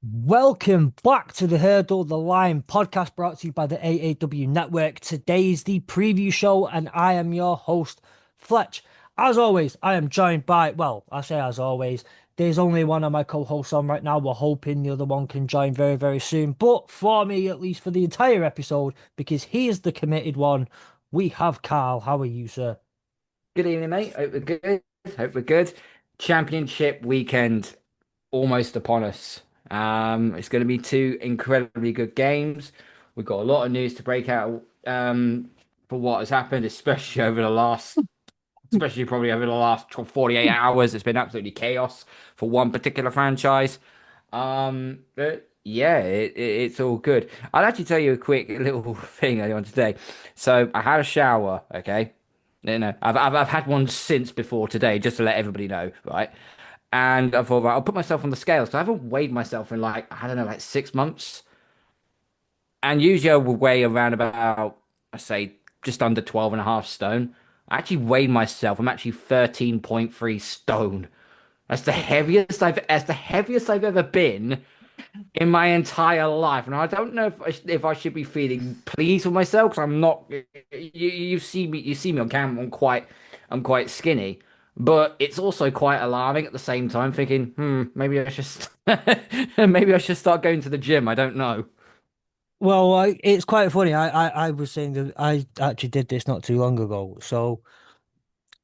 Welcome back to the Hurdle the Line podcast brought to you by the AAW Network. Today's the preview show, and I am your host, Fletch. As always, I am joined by, well, I say as always, there's only one of my co-hosts on right now. We're hoping the other one can join very, very soon. But for me, at least for the entire episode, because he is the committed one, we have Carl. How are you, sir? Good evening, mate. Hope we're good. Hope we're good. Championship weekend almost upon us. It's going to be two incredibly good games. We've got a lot of news to break out for what has happened, especially probably over the last 48 hours. It's been absolutely chaos for one particular franchise. But yeah, it's all good. I'll actually tell you a quick little thing earlier on today. So I had a shower, okay? No, I've had one since before today, just to let everybody know, right? And I thought, right, I'll put myself on the scale. So I haven't weighed myself in like, I don't know, like 6 months. And usually I will weigh around about, I say, just under 12 and a half stone. I actually weighed myself. I'm actually 13.3 stone. That's the heaviest I've ever been in my entire life, and I don't know if I should be feeling pleased with myself because I'm not. You see me on camera. I'm quite skinny, but it's also quite alarming at the same time. Thinking, maybe I should, maybe I should start going to the gym. I don't know. Well, it's quite funny. I was saying that I actually did this not too long ago. So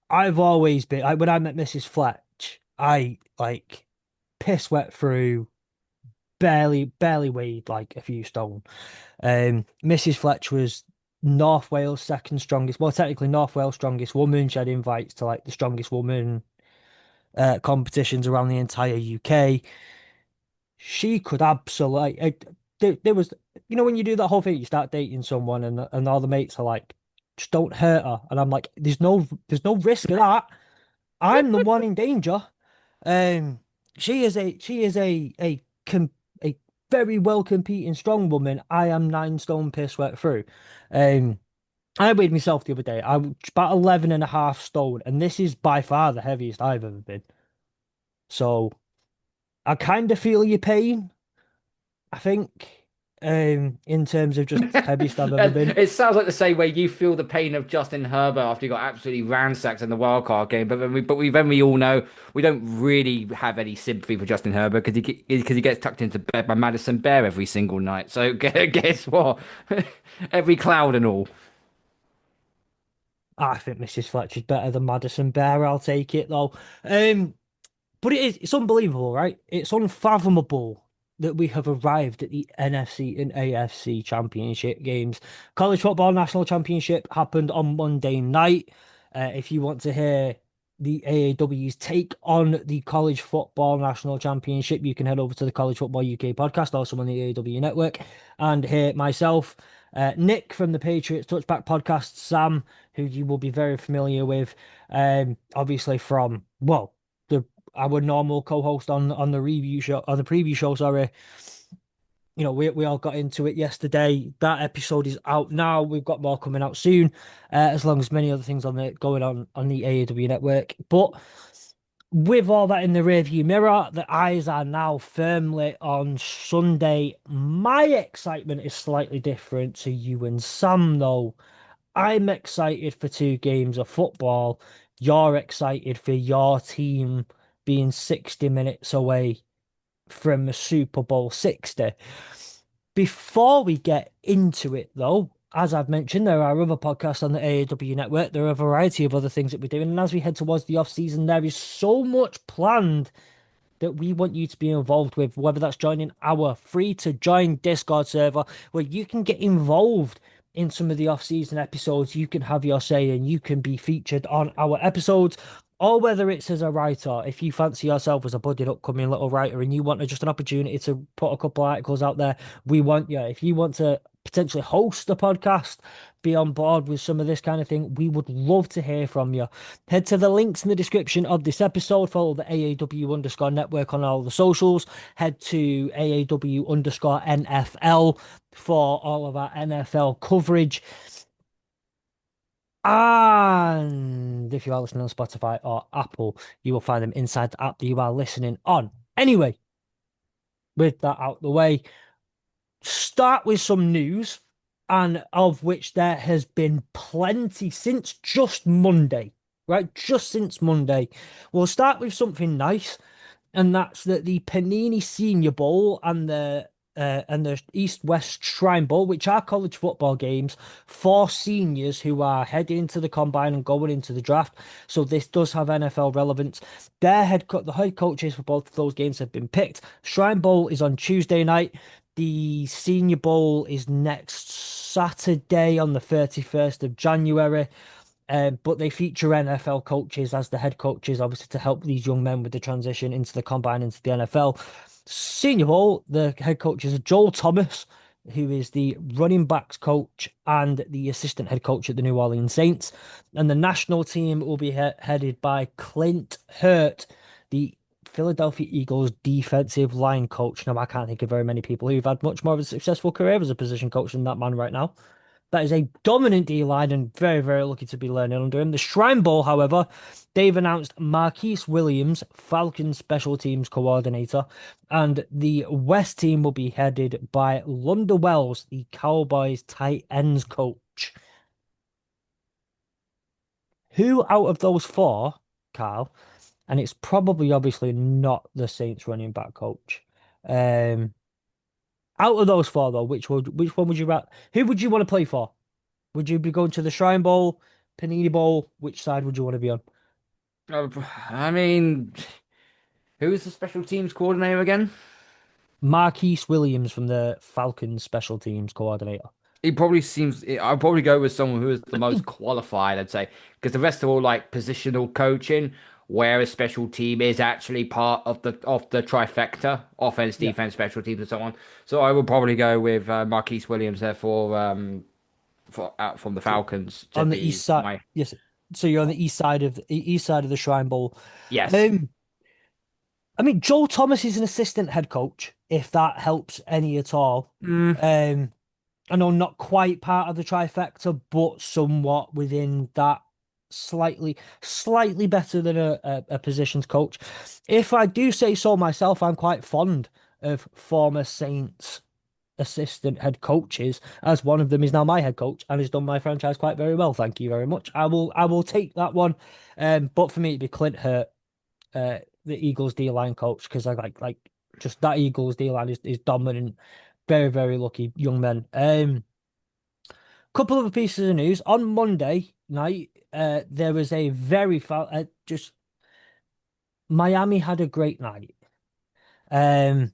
I've always been, when I met Mrs. Fletch, I like piss wet through, barely weighed like a few stone. Mrs. Fletch was North Wales' second strongest, well, technically North Wales' strongest woman. She had invites to like the strongest woman competitions around the entire UK. She could absolutely. There was, when you do that whole thing, you start dating someone, and all the mates are like, just don't hurt her, and I'm like, there's no risk of that. I'm the one in danger. Um, she is a very well competing strong woman. I am 9 stone piss wet through. Um, I weighed myself the other day. I was about 11 and a half stone, and this is by far the heaviest I've ever been. So I kind of feel your pain, I think, in terms of just heaviest I've ever been. It sounds like the same way you feel the pain of Justin Herbert after he got absolutely ransacked in the wild card game. Then we all know we don't really have any sympathy for Justin Herbert because he gets tucked into bed by Madison Bear every single night. So guess what? Every cloud and all. I think Mrs. Fletcher's better than Madison Bear. I'll take it though. But it's unbelievable, right? It's unfathomable that we have arrived at the NFC and AFC championship games. College Football National Championship happened on Monday night. If you want to hear the AAW's take on the College Football National Championship, you can head over to the College Football UK podcast, also on the AAW network, and hear myself, Nick from the Patriots Touchback podcast, Sam, who you will be very familiar with, obviously from, well, the our normal co-host on the review show, on the preview show, sorry. We all got into it yesterday. That episode is out now. We've got more coming out soon, as long as many other things on the going on the AEW network. But with all that in the rearview mirror, the eyes are now firmly on Sunday. My excitement is slightly different to you and Sam, though. I'm excited for two games of football. You're excited for your team being 60 minutes away from a Super Bowl 60. Before we get into it, though, as I've mentioned, there are other podcasts on the AAW network. There are a variety of other things that we're doing. And as we head towards the off season, there is so much planned that we want you to be involved with, whether that's joining our free to join Discord server where you can get involved in some of the off-season episodes. You can have your say and you can be featured on our episodes, or whether it's as a writer. If you fancy yourself as a budding upcoming little writer and you want just an opportunity to put a couple of articles out there, we want you. If you want to potentially host a podcast, be on board with some of this kind of thing, we would love to hear from you. Head to the links in the description of this episode. Follow the AAW underscore network on all the socials. Head to AAW underscore NFL for all of our NFL coverage. And if you are listening on Spotify or Apple, you will find them inside the app that you are listening on. Anyway, with that out the way, start with some news, and of which there has been plenty since just Monday, right? Just since Monday. We'll start with something nice, and that's that the Panini Senior Bowl and the East West Shrine Bowl, which are college football games for seniors who are heading into the combine and going into the draft. So this does have NFL relevance. The head coaches for both of those games have been picked. Shrine Bowl is on Tuesday night. The Senior Bowl is next Saturday on the 31st of January. But they feature NFL coaches as the head coaches, obviously, to help these young men with the transition into the combine, into the NFL. Senior Bowl, the head coaches are Joel Thomas, who is the running backs coach and the assistant head coach at the New Orleans Saints. And the national team will be headed by Clint Hurt, the Philadelphia Eagles defensive line coach. Now, I can't think of very many people who've had much more of a successful career as a position coach than that man right now. That is a dominant D line and very, very lucky to be learning under him. The Shrine Bowl, however, they've announced Marquise Williams, Falcons special teams coordinator, and the West team will be headed by Lunda Wells, the Cowboys tight ends coach. Who out of those four, Carl, and it's probably obviously not the Saints running back coach. Um, Out of those four though, which one would you who would you want to play for? Would you be going to the Shrine Bowl, Panini Bowl? Which side would you want to be on? Uh, I mean, who is the special teams coordinator again? Marquise Williams from the Falcons special teams coordinator. He probably seems. I'll probably go with someone who is the most qualified, I'd say, because the rest are all like positional coaching, where a special team is actually part of the trifecta: offense, Yeah. defense, special teams, and so on. So I would probably go with Marquise Williams there for out from the So Falcons to on the east be side, my yes. So you're on the east side of the Shrine Bowl. yes. Um, I mean, Joel Thomas is an assistant head coach, if that helps any at all. Mm, Um, I know not quite part of the trifecta, but somewhat within that, slightly better than a positions coach. If I do say so myself, I'm quite fond of former Saints assistant head coaches, as one of them is now my head coach and has done my franchise quite very well. Thank you very much. I will take that one. But for me, it'd be Clint Hurt, the Eagles D line coach, because I like just that Eagles D line is dominant. Very, very lucky young men. Couple of pieces of news. On Monday night, there was a just Miami had a great night. Um,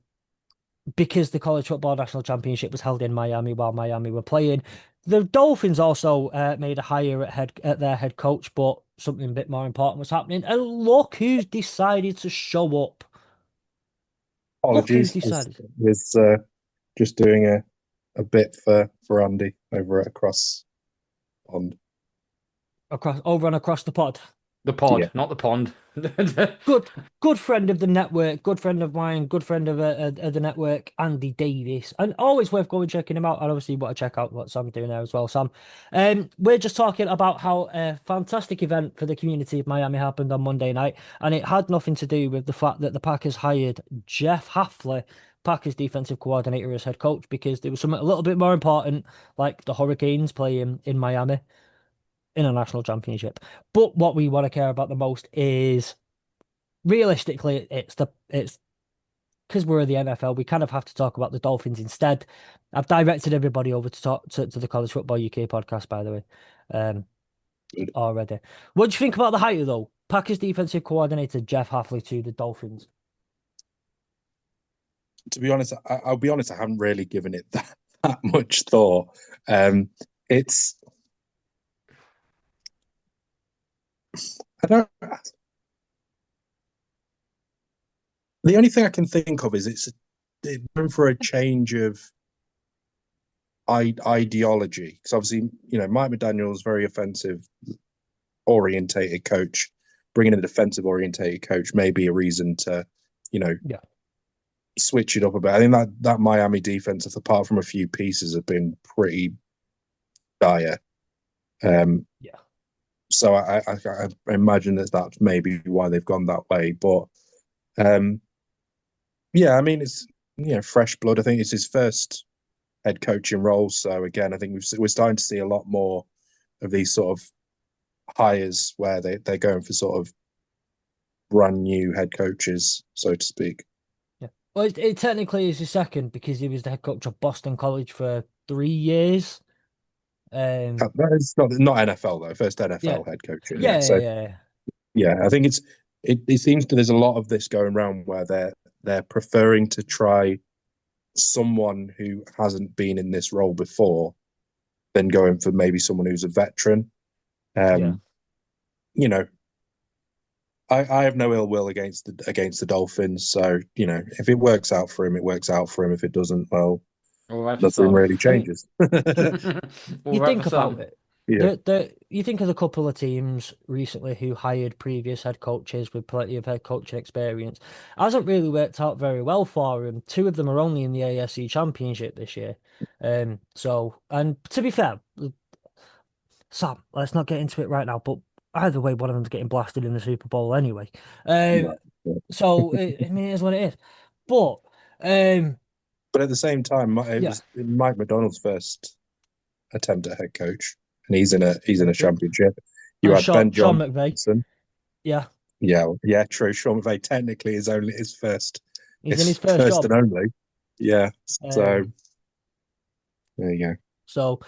because the college football national championship was held in Miami while Miami were playing. The Dolphins also made a hire at their head coach, but something a bit more important was happening. And look who's decided to show up. Look who's Apologies, decided was just doing a bit for Andy over at Across Pond. across the pod. the Yeah, pod, not the pond. Good friend of the network, good friend of mine, good friend of the network, Andy Davis, and always worth going checking him out. And obviously, you want to check out what Sam's doing there as well, Sam. We're just talking about how a fantastic event for the community of Miami happened on Monday night, and it had nothing to do with the fact that the Packers hired Jeff Haffley, Packers defensive coordinator, as head coach, because there was something a little bit more important, like the Hurricanes playing in Miami in a national championship. But what we want to care about the most is realistically, it's because we're in the NFL, we kind of have to talk about the Dolphins instead. I've directed everybody over to talk to the College Football UK podcast, by the way, um, good. already. What do you think about the hire, though? Packers defensive coordinator Jeff Haffley to the Dolphins. To be honest, I'll be honest. I haven't really given it that much thought. It's I don't. The only thing I can think of is it's room for a change of ideology because obviously Mike McDaniel's very offensive orientated coach. Bringing in a defensive orientated coach may be a reason to you know Yeah, switch it up a bit. I think that Miami defense, apart from a few pieces, have been pretty dire. yeah, So I imagine that's maybe why they've gone that way. But Yeah, I mean it's fresh blood. I think it's his first head coaching role. So again, I think we're starting to see a lot more of these sort of hires where they're going for sort of brand new head coaches, so to speak. Yeah. Well, it technically is his second because he was the head coach of Boston College for 3 years. Um, That is not NFL though. First yeah, NFL head coaching. Yeah. yeah, So yeah, yeah. yeah, I think it seems that there's a lot of this going around where they're preferring to try someone who hasn't been in this role before than going for maybe someone who's a veteran. Yeah. Um, you know, I have no ill will against the Dolphins. So if it works out for him, it works out for him. If it doesn't, well, All right for nothing some. really I mean, changes. All you right for think about some. it. Yeah, You think of the couple of teams recently who hired previous head coaches with plenty of head coaching experience. Hasn't really worked out very well for them. Two of them are only in the AFC Championship this year. And to be fair, Sam, let's not get into it right now, but either way, one of them's getting blasted in the Super Bowl anyway. Um, right. Yeah. I mean, it is what it is. But um, But at the same time, it yeah, was Mike McDonald's first attempt at head coach, and he's in a championship. You and had Ben Sean McVay, Johnson. yeah, Yeah, yeah, true. Sean McVay technically is only he's in his his first first job. and only. Yeah. So Um, there you go. so.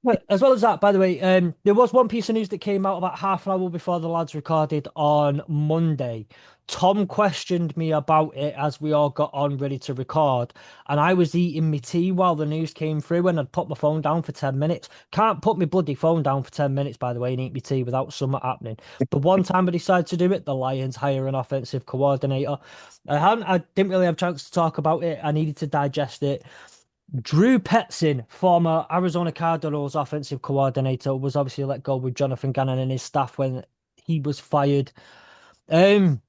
Right, as well as that, by the way, there was one piece of news that came out about half an hour before the lads recorded on Monday. Tom questioned me about it as we all got on ready to record, and I was eating my tea while the news came through, and I'd put my phone down for 10 minutes. Can't put my bloody phone down for 10 minutes, by the way, and eat my tea without something happening. The one time I decided to do it, the Lions hire an offensive coordinator. I didn't really have a chance to talk about it. I needed to digest it. Drew Petzing, former Arizona Cardinals offensive coordinator, was obviously let go with Jonathan Gannon and his staff when he was fired. Um,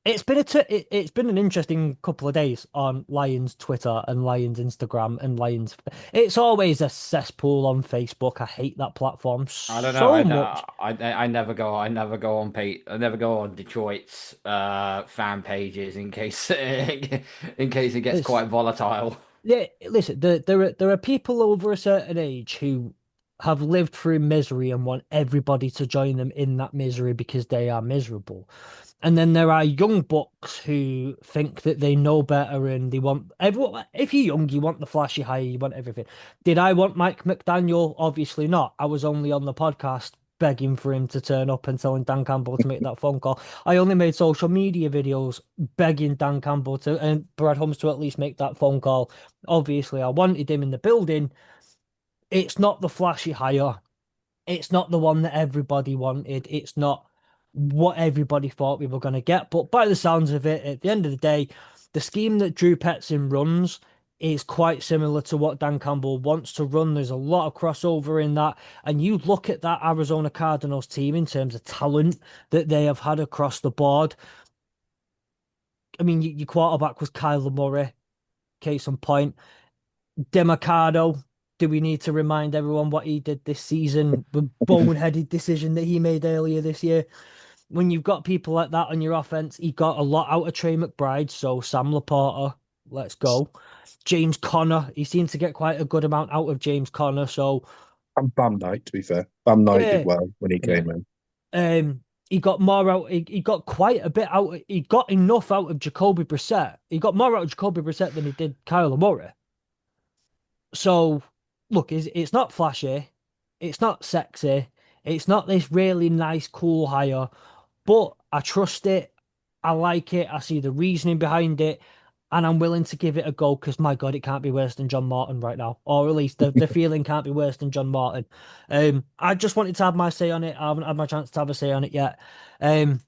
it's been an interesting couple of days on Lions Twitter and Lions Instagram and Lions. It's always a cesspool on Facebook. I hate that platform I don't know. so much. I never go on I never go on Detroit's fan pages in case in case it gets It's quite volatile. Yeah, listen, there are people over a certain age who have lived through misery and want everybody to join them in that misery because they are miserable. And then there are young bucks who think that they know better and they want everyone. If you're young, you want the flashy hire, you want everything. Did I want Mike McDaniel? Obviously not. I was only on the podcast begging for him to turn up and telling Dan Campbell to make that phone call. I only made social media videos begging Dan Campbell to and Brad Holmes to at least make that phone call. Obviously, I wanted him in the building. It's not the flashy hire. It's not the one that everybody wanted. It's not what everybody thought we were going to get. But by the sounds of it, at the end of the day, the scheme that Drew Petzing runs is quite similar to what Dan Campbell wants to run. There's a lot of crossover in that. And you look at that Arizona Cardinals team in terms of talent that they have had across the board. I mean, your quarterback was Kyler Murray, case in point. Demarcado, do we need to remind everyone what he did this season? The boneheaded decision that he made earlier this year. When you've got people like that on your offense, he got a lot out of Trey McBride, so Sam Laporta, let's go. James Conner, he seemed to get quite a good amount out of James Conner, so And Bam Knight, to be fair, Bam Knight did yeah, well when he Yeah. came in. he got more out. He got quite a bit out. He got enough out of Jacoby Brissett. He got more out of Jacoby Brissett than he did Kyler Murray. So, look, it's not flashy, it's not sexy, it's not this really nice, cool hire, but I trust it. I like it. I see the reasoning behind it, and I'm willing to give it a go because my God, it can't be worse than John Martin right now, or at least the feeling can't be worse than John Martin. I just wanted to have my say on it. I haven't had my chance to have a say on it yet. Um,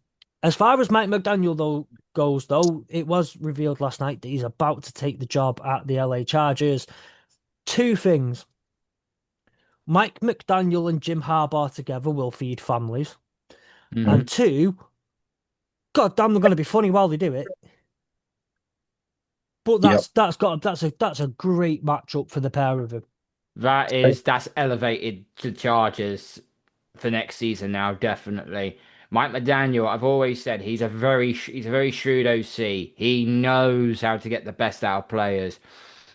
as far as Mike McDaniel though goes, though, it was revealed last night that he's about to take the job at the LA Chargers. Two things. Mike McDaniel and Jim Harbaugh together will feed families. And Hmm. two, God damn, they're going to be funny while they do it. But Yep. that's a great matchup for the pair of them. That's elevated to Chargers for next season now, definitely. Mike McDaniel, I've always said he's a very shrewd OC. He knows how to get the best out of players.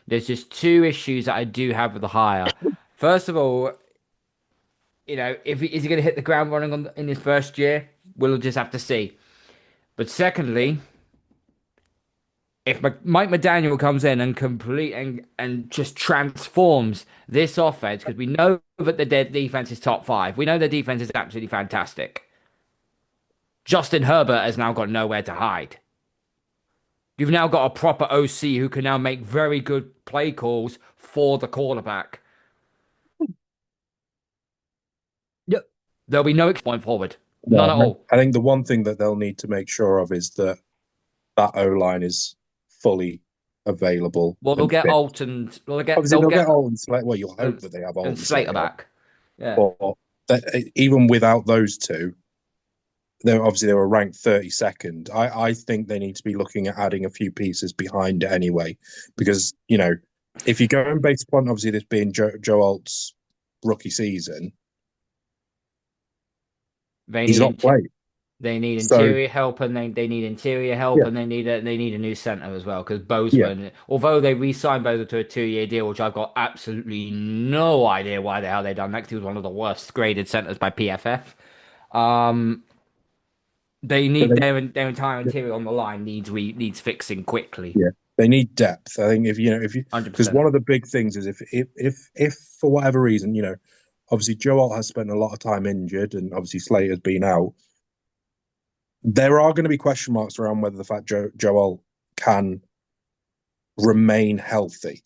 There's just two issues that I do have with the hire. First of all, if is he going to hit the ground running in his first year? We'll just have to see. But secondly, if Mike McDaniel comes in and and just transforms this offense, because we know that their defense is top five, we know their defense is absolutely fantastic. Justin Herbert has now got nowhere to hide. You've now got a proper OC who can now make very good play calls for the quarterback. Yep. There'll be no point forward. None at No, all. I think the one thing that they'll need to make sure of is that O line is fully available Well, they'll and get fit. Alton. Obviously, They'll they'll get get Alton Slater. Well, you'll hope and, that they have and Alton Slater Slater, back. Yeah. but even without those two, they were ranked 32nd. I think they need to be looking at adding a few pieces behind it anyway, because if you go and based upon obviously this being Joe Alt's rookie season, They he's not need played. They need So interior help, and they need interior help, yeah, and they need a new center as well. Because yeah. Bozeman, although they re-signed Bozeman to a 2 year deal, which I've got absolutely no idea why the hell they done next. He was one of the worst graded centers by PFF. Um, they But need their entire interior on the line needs fixing quickly. yeah, they need depth. I think if you because 100%. one of the big things is if for whatever reason, obviously Joe Alt has spent a lot of time injured, and obviously Slater's been out. There are going to be question marks around whether the fact Joe Alt can remain healthy.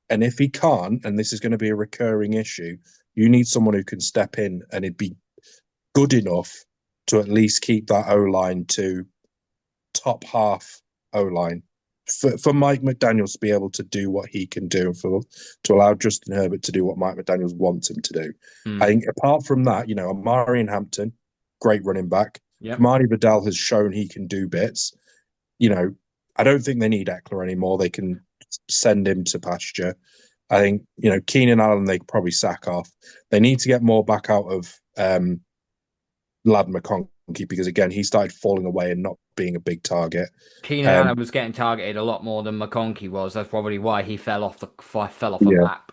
And if he can't, and this is going to be a recurring issue, you need someone who can step in and it'd be good enough to at least keep that O line to top half O line. For Mike McDaniels to be able to do what he can do, and to allow Justin Herbert to do what Mike McDaniels wants him to do. I Mm. think apart from that, Amari and Hampton, great running back. Yep. Kamani Vidal has shown he can do bits. I don't think they need Eckler anymore. They can send him to pasture. I think, Keenan Allen, they probably sack off. They need to get more back out of Lad McConkey because, again, he started falling away and not being a big target. Keenan Um, Allen was getting targeted a lot more than McConkey was. That's probably why he fell off a yeah. map.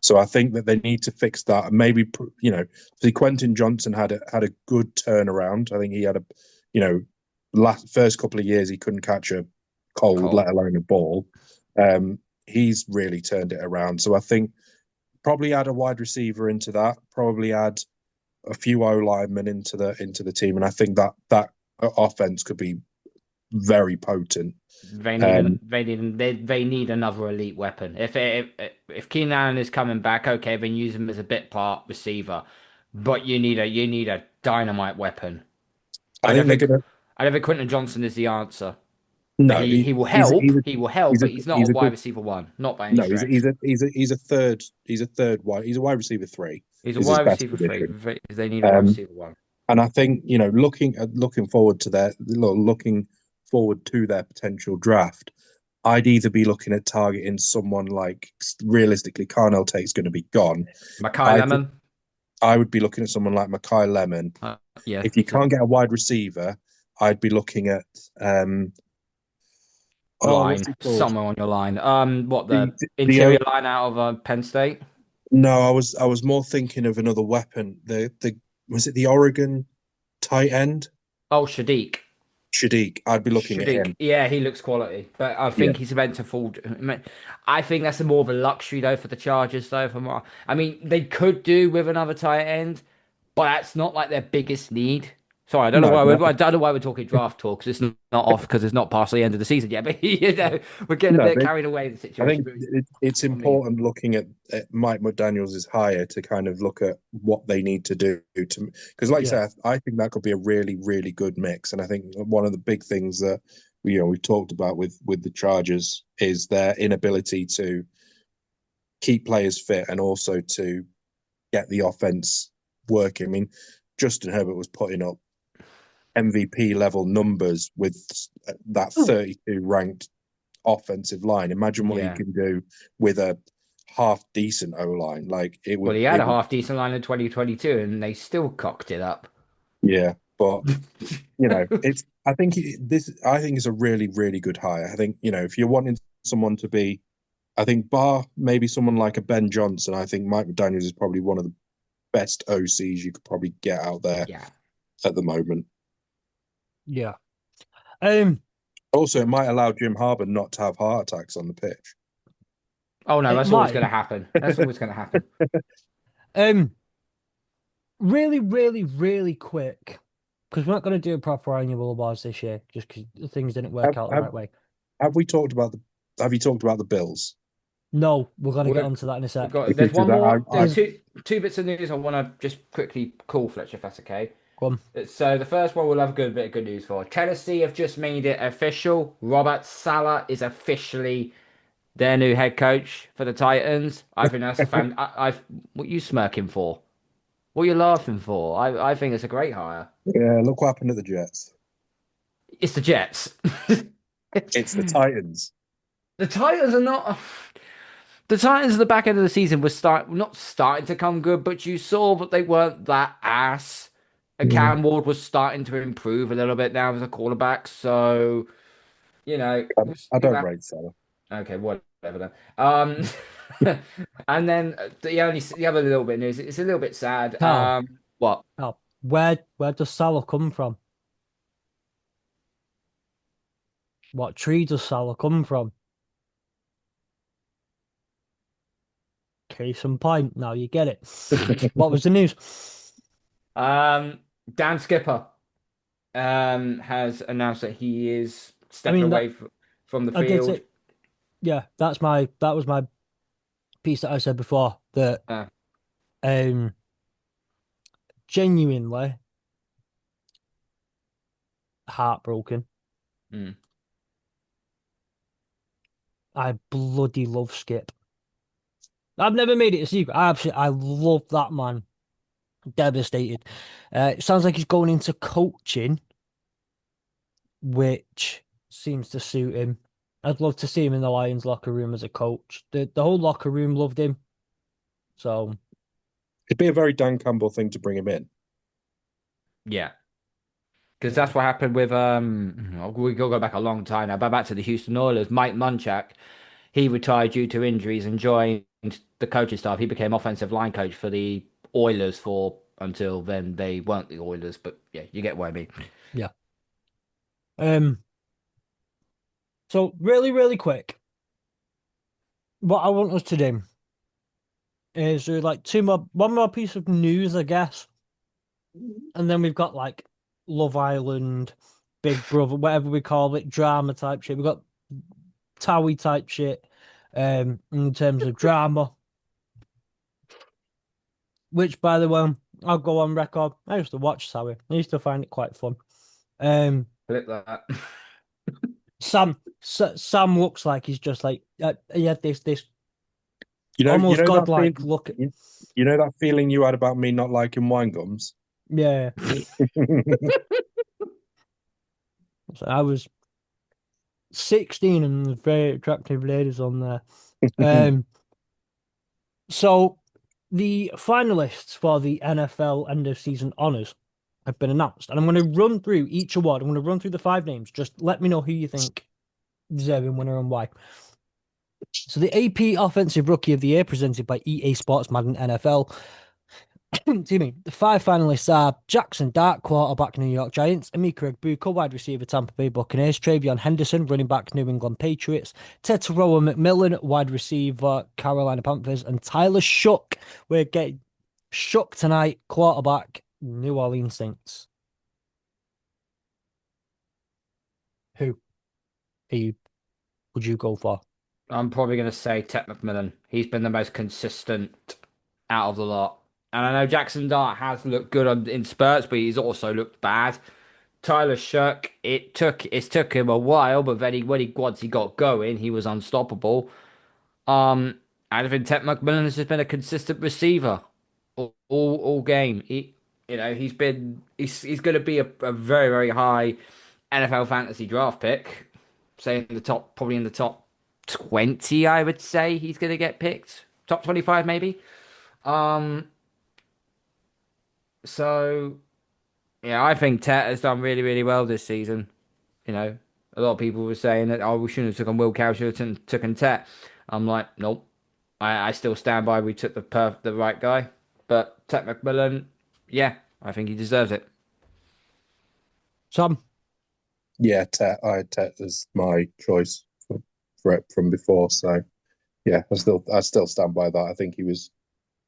So I think that they need to fix that. And maybe, see, Quentin Johnson had a good turnaround. I think he had first couple of years he couldn't catch a cold, Cool. let alone a ball. He's really turned it around. So I think probably add a wide receiver into that. Probably add a few O linemen into the team, and I think that offense could be very potent. Um, They need another elite weapon. If Keenan Allen is coming back, okay, then use him as a bit part receiver, but you need a dynamite weapon. I I don't think they're think gonna. I don't think Quentin Johnson is the answer, but No, he will he's help. he's a, He will help, he's a but he's not a he's a wide good. receiver one, not by any No, stretch. he's a third wide. He's a wide receiver three. He's a Is his wide best receiver three. position. They need a wide Um, receiver one. and I think looking forward to their potential draft. I'd either be looking at targeting someone like realistically, Carnell Tate's going to be gone. Makai I th- Lemon. I would be looking at someone like Makai Lemon. Yeah, If you can't get a wide receiver, I'd be looking at what's line he called? somewhere on your line. What The the the interior line out of Penn State? No, I was more thinking of another weapon. The was it the Oregon tight end? Oh, Shadiq. Shadiq. I'd be looking at Shadiq, him. yeah, he looks quality, but I Yeah. think he's meant to fall. I think that's more of a luxury though for the Chargers though. I mean, they could do with another tight end, but that's not like their biggest need. Sorry, No, no, I don't know why we're talking draft talk because it's not off because it's not past the end of the season yet. But we're getting a no. bit carried away with the I situation. think it's I mean, important looking at Mike McDaniel's hire to kind of look at what they need to do to because, like I Yeah. said, I think that could be a really, really good mix. And I think one of the big things that we talked about with the Chargers is their inability to keep players fit and also to get the offense working. I mean, Justin Herbert was putting up MVP level numbers with that 32 ranked offensive line. Imagine what he yeah. can do with a half decent O line. Like Well, he had a half decent line in 2022, and they still cocked it up. yeah. But it's I think it's a really really good hire. I think if you're wanting someone to be, I think bar maybe someone like a Ben Johnson, I think Mike McDaniels is probably one of the best OCs you could probably get out there Yeah. at the moment. Yeah. Um, Also, it might allow Jim Harbaugh not to have heart attacks on the pitch. Oh no, it that's always going might. to happen. That's always going to happen. Um, really, really, really quick, because we're not going to do a proper annual awards this year, just because things didn't work Have, out the have, right way. have we talked about the? Have you talked about the Bills? No, we're going to get We've, onto that in a we've sec. got. Because There's one more. There's Is two bits of news I want to just quickly call Fletch if that's okay. Go on. So the first one we'll have a good bit of good news for. Tennessee have just made it official. Robert Saleh is officially their new head coach for the Titans. I think that's a fan. What are you smirking for? What are you laughing for? I think it's a great hire. Yeah, look what happened at the Jets. It's the Jets. It's the Titans. The Titans are not. The Titans at the back end of the season were not starting to come good, but you saw that they weren't that ass. And Mm. Cam Ward was starting to improve a little bit now as a quarterback. So, we'll I see what don't happens. rate Salah. Okay, whatever then. And then the other little bit of news. It's a little bit sad. Carl, What? Carl, where does Salah come from? What tree does Salah come from? Case in point. Now you get it. What was the news? Um, Dan Skipper has announced that he is I stepping mean away that from the I did field. say, yeah, that was my piece that I said before that Uh, um genuinely heartbroken. mm. I bloody love Skip. I've never made it a secret. I love that man. Devastated. It sounds like he's going into coaching, which seems to suit him. I'd love to see him in the Lions locker room as a coach. The whole locker room loved him. So It'd be a very Dan Campbell thing to bring him in. Yeah. Because yeah, that's what happened with we go back a long time now, but back to the Houston Oilers. Mike Munchak, he retired due to injuries and joined the coaching staff. He became offensive line coach for the Oilers for until then they weren't the Oilers, but yeah, you get what I mean. yeah. Um. So really, really quick, what I want us to do is do like one more piece of news, I guess, and then we've got like Love Island, Big Brother, whatever we call it, drama type shit. We've got Towie type shit, in terms of drama. Which, by the way, I'll go on record. I used to watch Towie. I used to find it quite fun. Um, Flip that. Sam looks like he's just like he had this You almost know that godlike feeling. look. You know that feeling you had about me not liking wine gums. Yeah, so I was 16 and there's very attractive ladies on there. Um, so the finalists for the NFL end of season honors have been announced, and I'm going to run through each award. I'm going to run through the five names. Just let me know who you think deserving winner and why. So the AP Offensive Rookie of the Year, presented by EA Sports Madden NFL. Excuse me. The five finalists are Jackson Dart, quarterback, New York Giants; Emeka Egbuka, wide receiver, Tampa Bay Buccaneers; Travion Henderson, running back, New England Patriots; Tetairoa McMillan, wide receiver, Carolina Panthers; and Tyler Shook. We're getting Shook tonight, quarterback, New Orleans Saints. Who are you? Would you go for? I'm probably going to say Ted McMillan. He's been the most consistent out of the lot. And I know Jackson Dart has looked good in spurts, but he's also looked bad. Tyler Shuck, it took him a while, but then once he got going, he was unstoppable. And I think Ted McMillan has just been a consistent receiver all game. He's going to be a very very high NFL fantasy draft pick. Say in the top, probably in the top 20, I would say he's going to get picked. Top 25 maybe. Um, so Yeah, I think Tet has done really, really well this season. You know, a lot of people were saying that, oh, we shouldn't have taken Will Cow, should have taken Tet. I'm like, nope. I still stand by we took the right guy. But Tet McMillan, yeah, I think he deserves it. Sam, Yeah, Tet. I had Tet as my choice for it from before. So yeah, I still stand by that. I think he was,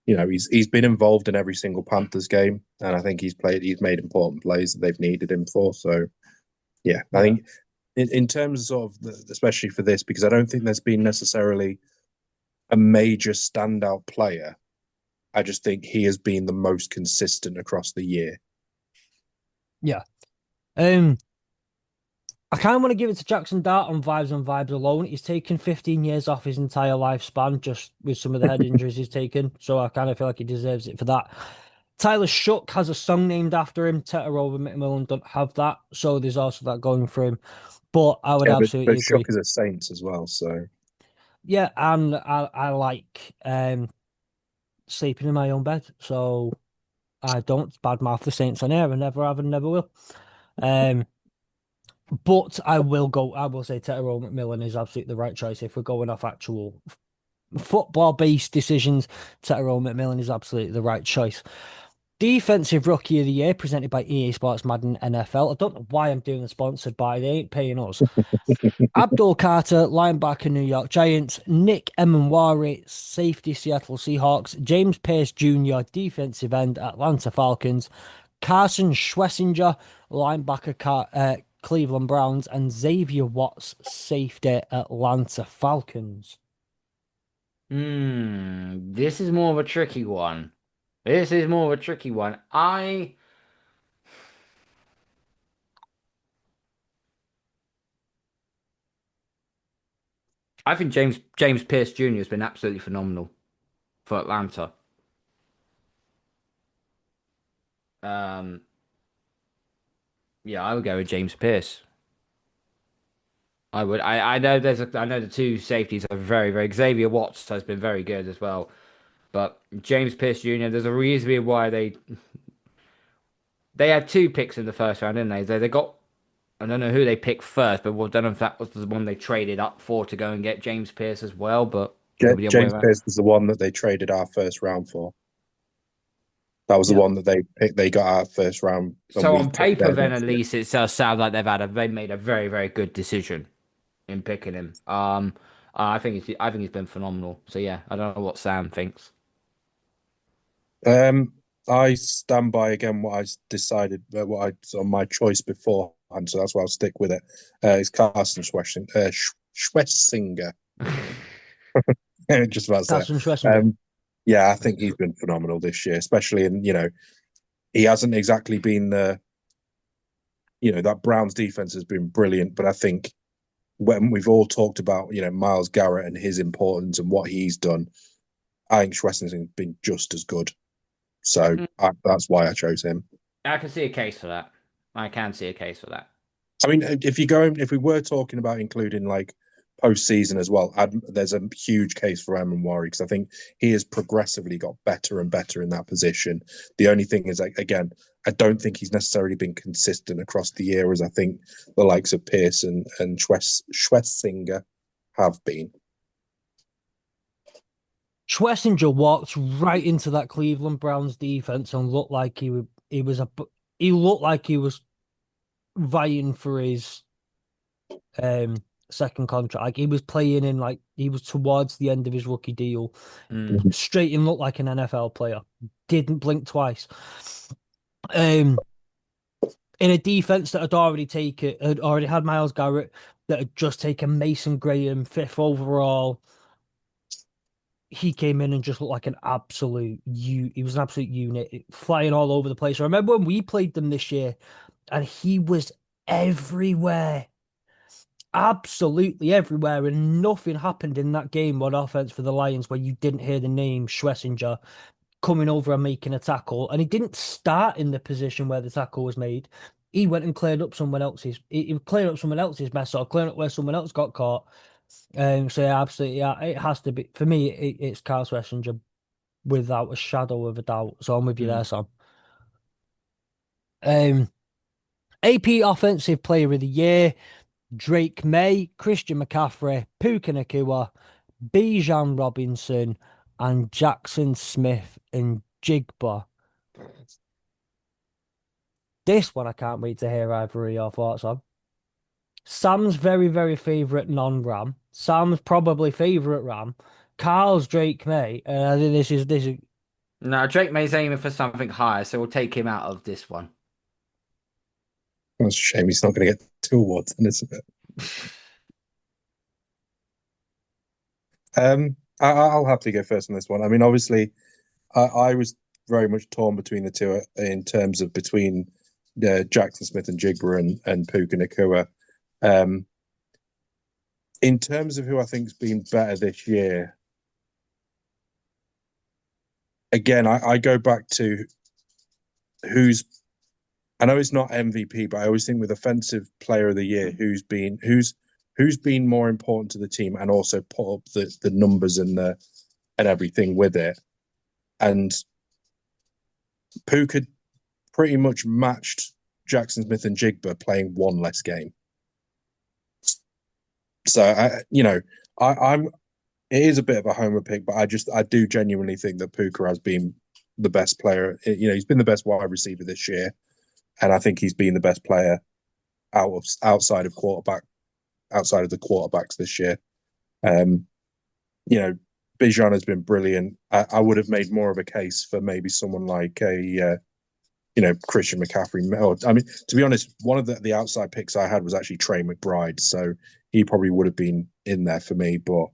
he's been involved in every single Panthers game, and I think he's made important plays that they've needed him for. So yeah, I yeah. think in terms of sort of especially for this, because I don't think there's been necessarily a major standout player. I just think he has been the most consistent across the year. Yeah. Um, I kind of want to give it to Jackson Dart on vibes and vibes alone. He's taken 15 years off his entire lifespan just with some of the head injuries he's taken. So I kind of feel like he deserves it for that. Tyler Shook has a song named after him. Tetarova McMillan don't have that. So there's also that going for him. But I would Yeah, but absolutely Shook agree. is a Saints as well. So Yeah, and I like sleeping in my own bed. So I don't badmouth the Saints on air. I never have and never will. Um, but I will say Tetero McMillan is absolutely the right choice. If we're going off actual football-based decisions, Tetero McMillan is absolutely the right choice. Defensive Rookie of the Year presented by EA Sports Madden NFL. I don't know why I'm doing the sponsored by, they ain't paying us. Abdul Carter, linebacker, New York Giants. Nick Emenwari, safety, Seattle Seahawks. James Pierce Jr., defensive end, Atlanta Falcons. Carson Schwessinger, linebacker, Cleveland Browns. And Xavier Watts, safety, Atlanta Falcons. This is more of a tricky one. This is more of a tricky one. I think James Pierce Jr. has been absolutely phenomenal for Atlanta. Um, yeah, I would go with James Pierce. I would. I know I know the two safeties are very, very. Xavier Watts has been very good as well. But James Pierce Jr., there's a reason why they had two picks in the first round, didn't they? They got I don't know who they picked first, but I don't know if that was the one they traded up for to go and get James Pierce as well, but maybe the other way James around. Pierce was the one that they traded our first round for. That was the Yeah. one that they picked. They got our first round, and So we on took paper, their then at next year. least it does sound like they made a very, very good decision in picking him. I think he's been phenomenal. So yeah, I don't know what Sam thinks. Um, I stand by again what I decided, what I on my choice before, and so that's why I'll stick with it. It's Carson Schwessinger. Just about to say Carson it. Schwessinger. Yeah, I think he's been phenomenal this year, especially in he hasn't exactly been that Browns defense has been brilliant, but I think when we've all talked about Myles Garrett and his importance and what he's done, I think Schwessinger's been just as good. So that's why I chose him. I can see a case for that. I can see a case for that. I mean, if we were talking about including like postseason as well, there's a huge case for Eamon Warwick because I think he has progressively got better and better in that position. The only thing is, like, again, I don't think he's necessarily been consistent across the year as I think the likes of Pearson and Schwessinger have been. Schlesinger walked right into that Cleveland Browns defense and looked like he looked like he was vying for his um second contract. Like he was playing in like he was towards the end of his rookie deal. Mm. Straight and looked like an NFL player. Didn't blink twice. Um in a defense that had already had Myles Garrett, that had just taken Mason Graham fifth overall. He came in and just looked like he was an absolute unit, flying all over the place. I remember when we played them this year, and he was everywhere, absolutely everywhere, and nothing happened in that game on offense for the Lions where you didn't hear the name Schlesinger coming over and making a tackle, and he didn't start in the position where the tackle was made. He went and cleared up someone else's. He cleared up someone else's mess or cleared up where someone else got caught. So yeah, absolutely, yeah, it has to be for me. It's Carl Schlesinger without a shadow of a doubt. So I'm with you there, Mm. Sam. Um, AP Offensive Player of the Year, Drake May, Christian McCaffrey, Puka Nakua, Bijan Robinson, and Jackson Smith and Jigba. This one I can't wait to hear either of your thoughts on. Sam's very, very favourite non-Ram. Sam's probably favourite Ram. Carl's Drake May. I think this is No, Drake May's aiming for something higher, so we'll take him out of this one. That's a shame he's not going to get two awards, then, isn't it? I'll have to go first on this one. I mean, obviously, I was very much torn between the two in terms of between Jackson Smith and Jigba and Puka Nakua. Um, in terms of who I think's been better this year, again, I go back to who's. I know it's not MVP, but I always think with offensive player of the year, who's been more important to the team and also put up the numbers and everything with it. And Puka pretty much matched Jackson Smith and Jigba playing one less game. So I'm it is a bit of a homer pick, but I do genuinely think that Puka has been the best player. He's been the best wide receiver this year, and I think he's been the best player outside of the quarterbacks this year. Um, Bijan has been brilliant. I would have made more of a case for maybe someone like a Christian McCaffrey. Or, I mean, to be honest, one of the outside picks I had was actually Trey McBride, so he probably would have been in there for me. But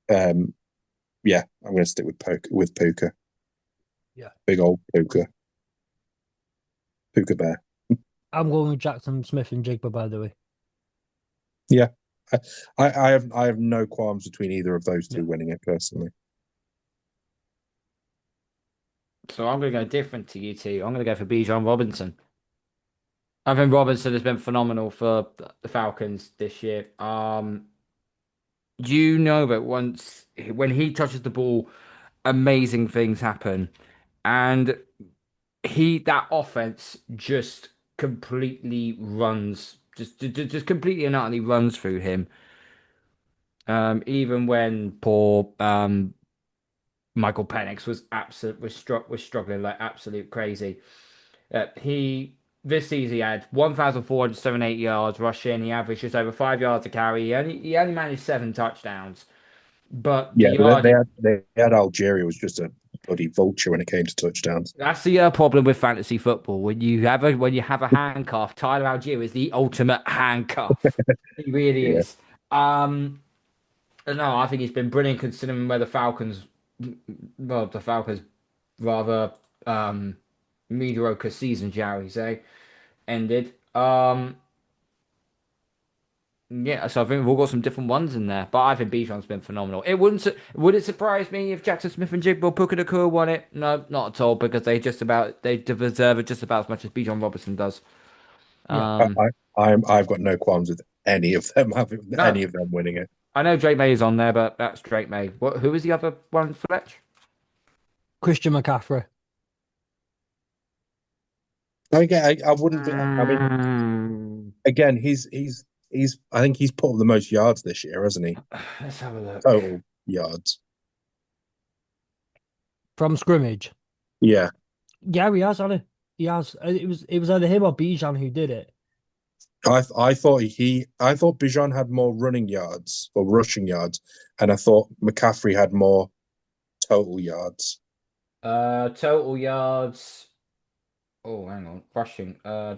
yeah, I'm going to stick with Puka. yeah. Big old Puka Bear. I'm going with Jackson Smith and Jigba, by the way. Yeah, I have no qualms between either of those two Yeah. winning it personally. So I'm going to go different to you two. I'm going to go for Bijan Robinson. I think Robinson has been phenomenal for the Falcons this year. You know that when he touches the ball, amazing things happen, and that offense just completely runs, just completely and utterly runs through him. Even when poor Michael Penix was struggling like absolute crazy. He This season he had 1,478 yards rushing. He averaged just over 5 yards a carry. He only managed 7 touchdowns, but the Yeah, but yard they had Algeria was just a bloody vulture when it came to touchdowns. that's the problem with fantasy football. When you have a handcuff, Tyler Algier is the ultimate handcuff. He really Yeah, is. No, I think he's been brilliant considering where the Falcons rather mediocre season, shall we say, ended. Yeah, so I think we've all got some different ones in there, but I think Bijan's been phenomenal. Would it surprise me if Jackson Smith and Jigba Puka Nakua won it? No, not at all, because they deserve it just about as much as Bijan Robinson does. Yeah. Um, I've got no qualms with any of them having no, any of them winning it. I know Drake May is on there, but that's Drake May. Who was the other one, Fletch? Christian McCaffrey. I wouldn't be. I mean, Mm, again, he's. I think he's put up the most yards this year, hasn't he? let's have a look. Total yards. From scrimmage. Yeah, Yeah, he has, hasn't he? He has. It was either him or Bijan who did it. I thought Bijan had more running yards or rushing yards, and I thought McCaffrey had more total yards. Total yards. Oh, hang on. Rushing. So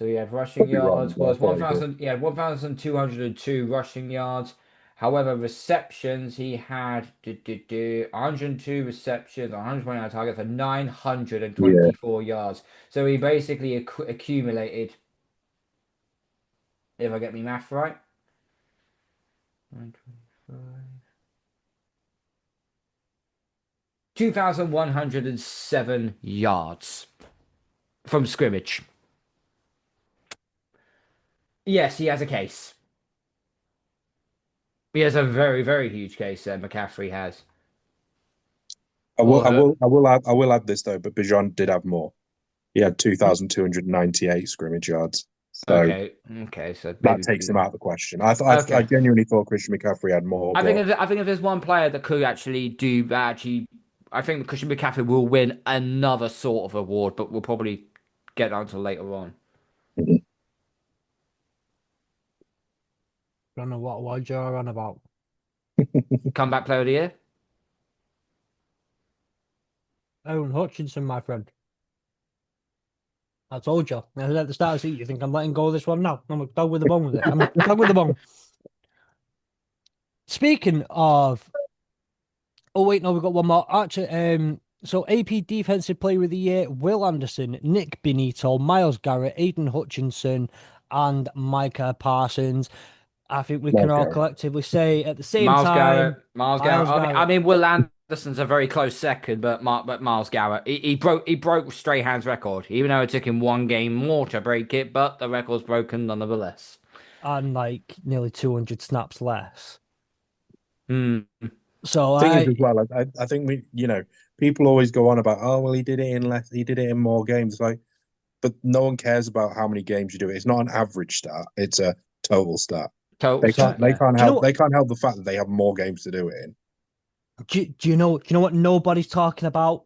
he had rushing Could be wrong, yards but I was thought he did. 1,000. He had 1,202 rushing yards. However, receptions he had 102 receptions, 129 targets for Yeah, 924 yards. So he basically accumulated, if I get me math right, 2,107 yards from scrimmage. Yes, he has a case. He has a very, very huge case that McCaffrey has. I will. Although, I will add this though, but Bijan did have more. He had 2,298 scrimmage yards. So Okay, so that maybe takes him out of the question. I okay. genuinely thought Christian McCaffrey had more, but I think if there's one player that could actually do that, actually, I think Christian McCaffrey will win another sort of award, but we'll probably get down to later on. Don't know what you're on about. Comeback player of the year. Aaron Hutchinson, my friend. I told you. I said at the start of the season, you think I'm letting go of this one now? I'm a dog with a bone with it. I'm a dog with a bone. Speaking of, oh wait, no, we've got one more. Actually, so AP Defensive Player of the Year: Will Anderson, Nick Benito, Miles Garrett, Aiden Hutchinson, and Micah Parsons. I think we can Miles all Garrett. collectively say at the same time, Miles Garrett. Miles Garrett. I mean, Will Anderson's a very close second, but Miles Garrett, he broke Strahan's record, even though it took him one game more to break it, but the record's broken nonetheless. And like nearly 200 snaps less. Hmm. So Thing is, as I, well, I think people always go on about, oh well, he did it in more games. Like, but no one cares about how many games you do it. It's not an average stat; it's a total stat. Total stat, They yeah. can't do you know help what? the fact that they have more games to do it in. Do you know what nobody's talking about?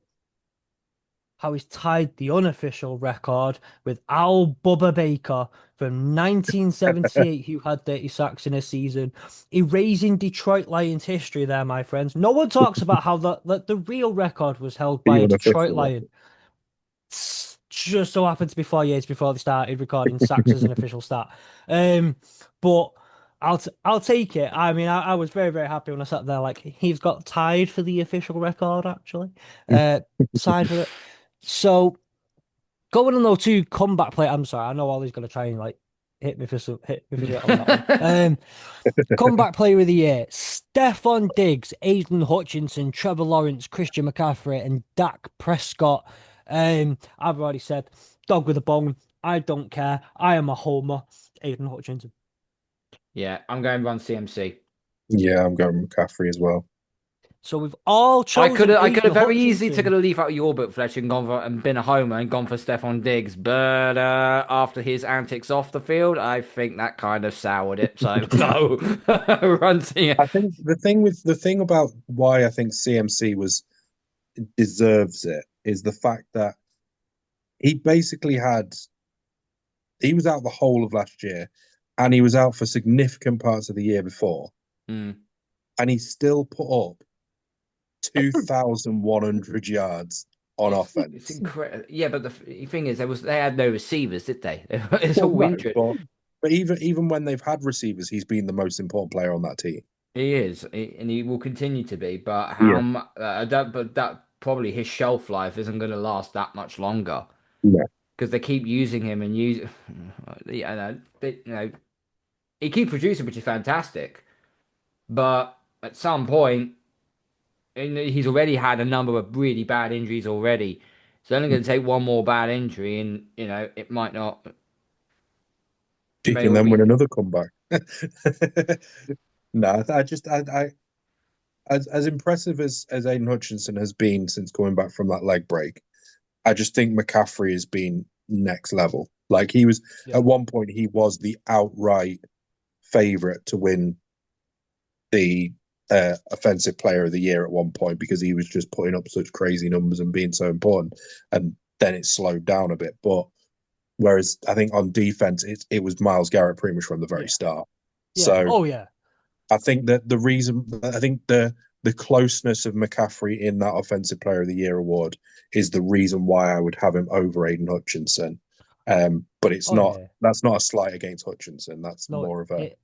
How he's tied the unofficial record with Al Bubba Baker from 1978, who had 30 sacks in a season, erasing Detroit Lions history there, my friends. No one talks about how the real record was held by The a Detroit unofficial one. Lion. Just so happened to be 4 years before they started recording sacks as an official stat. But I'll take it. I mean, I was very, very happy when I sat there. Like he's got tied for the official record, actually. Tied for it. So going on though to comeback play. I'm sorry, I know Ollie's gonna try and like hit me for shit on that one. Comeback player of the year: Stephon Diggs, Aiden Hutchinson, Trevor Lawrence, Christian McCaffrey, and Dak Prescott. I've already said dog with a bone. I don't care. I am a homer. Aiden Hutchinson. Yeah, I'm going to run CMC. Yeah, I'm going McCaffrey as well. So we've all chosen I could Aiden have very easily taken Hutchinson. a leaf out of your book, Fletch, and gone for and been a homer and gone for Stephon Diggs, but after his antics off the field, I think that kind of soured it. So no, run CMC. I think the thing about why I think CMC was deserves it is the fact that he basically he was out the whole of last year, and he was out for significant parts of the year before, and he still put up 2,100 yards on It's offense. incredible. Yeah, but the thing is, they had no receivers, did they? It's Well, all no, injured. but even when they've had receivers, he's been the most important player on that team. He is, and he will continue to be. But Yeah, that probably his shelf life isn't going to last that much longer yeah. because they keep using him and use. Yeah, he keeps producing, which is fantastic. But at some point, and he's already had a number of really bad injuries already. It's only going to take one more bad injury, and it might not. It He may can all then be. win another comeback. No, as impressive as Aiden Hutchinson has been since coming back from that leg break, I just think McCaffrey has been next level. Like he was Yeah. at one point, he was the outright favorite to win the offensive player of the year at one point because he was just putting up such crazy numbers and being so important. And then it slowed down a bit. But whereas I think on defense, it was Miles Garrett pretty much from the very Yeah. start. Yeah. So Oh yeah. I think that the closeness of McCaffrey in that Offensive Player of the Year award is the reason why I would have him over Aiden Hutchinson. But it's Oh not yeah. that's not a slight against Hutchinson. That's No, more of a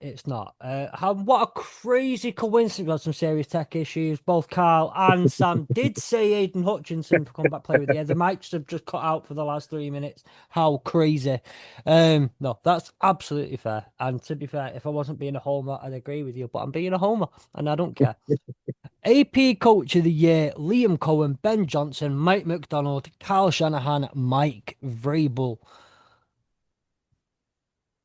it's not. What a crazy coincidence. We've got some serious tech issues. Both Carl and Sam did say Aiden Hutchinson for comeback player of the year. The mics have just cut out for the last 3 minutes. How crazy. No, that's absolutely fair. And to be fair, if I wasn't being a homer, I'd agree with you. But I'm being a homer, and I don't care. AP Coach of the Year: Liam Cohen, Ben Johnson, Mike McDonald, Kyle Shanahan, Mike Vrabel.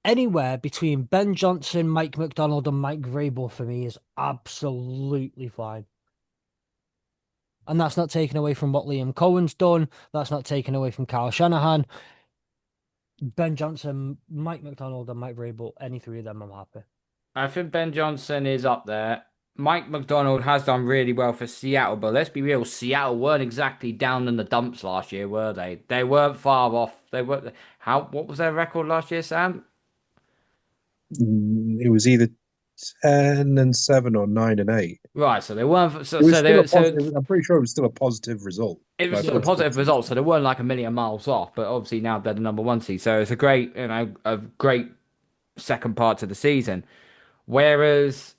Anywhere between Ben Johnson, Mike McDonald, and Mike Vrabel for me is absolutely fine. And that's not taken away from what Liam Cohen's done. That's not taken away from Kyle Shanahan. Ben Johnson, Mike McDonald, and Mike Vrabel, any three of them, I'm happy. I think Ben Johnson is up there. Mike McDonald has done really well for Seattle, but let's be real, Seattle weren't exactly down in the dumps last year, were they? They weren't far off. They were what was their record last year, Sam? It was either 10-7 or 9-8. Right, so they weren't It was so they still a were so positive. I'm pretty sure it was still a positive result. it was Like still a positive. positive result, so they weren't like a million miles off, but obviously now they're the number one seed. So it's a great, a great second part to the season. Whereas,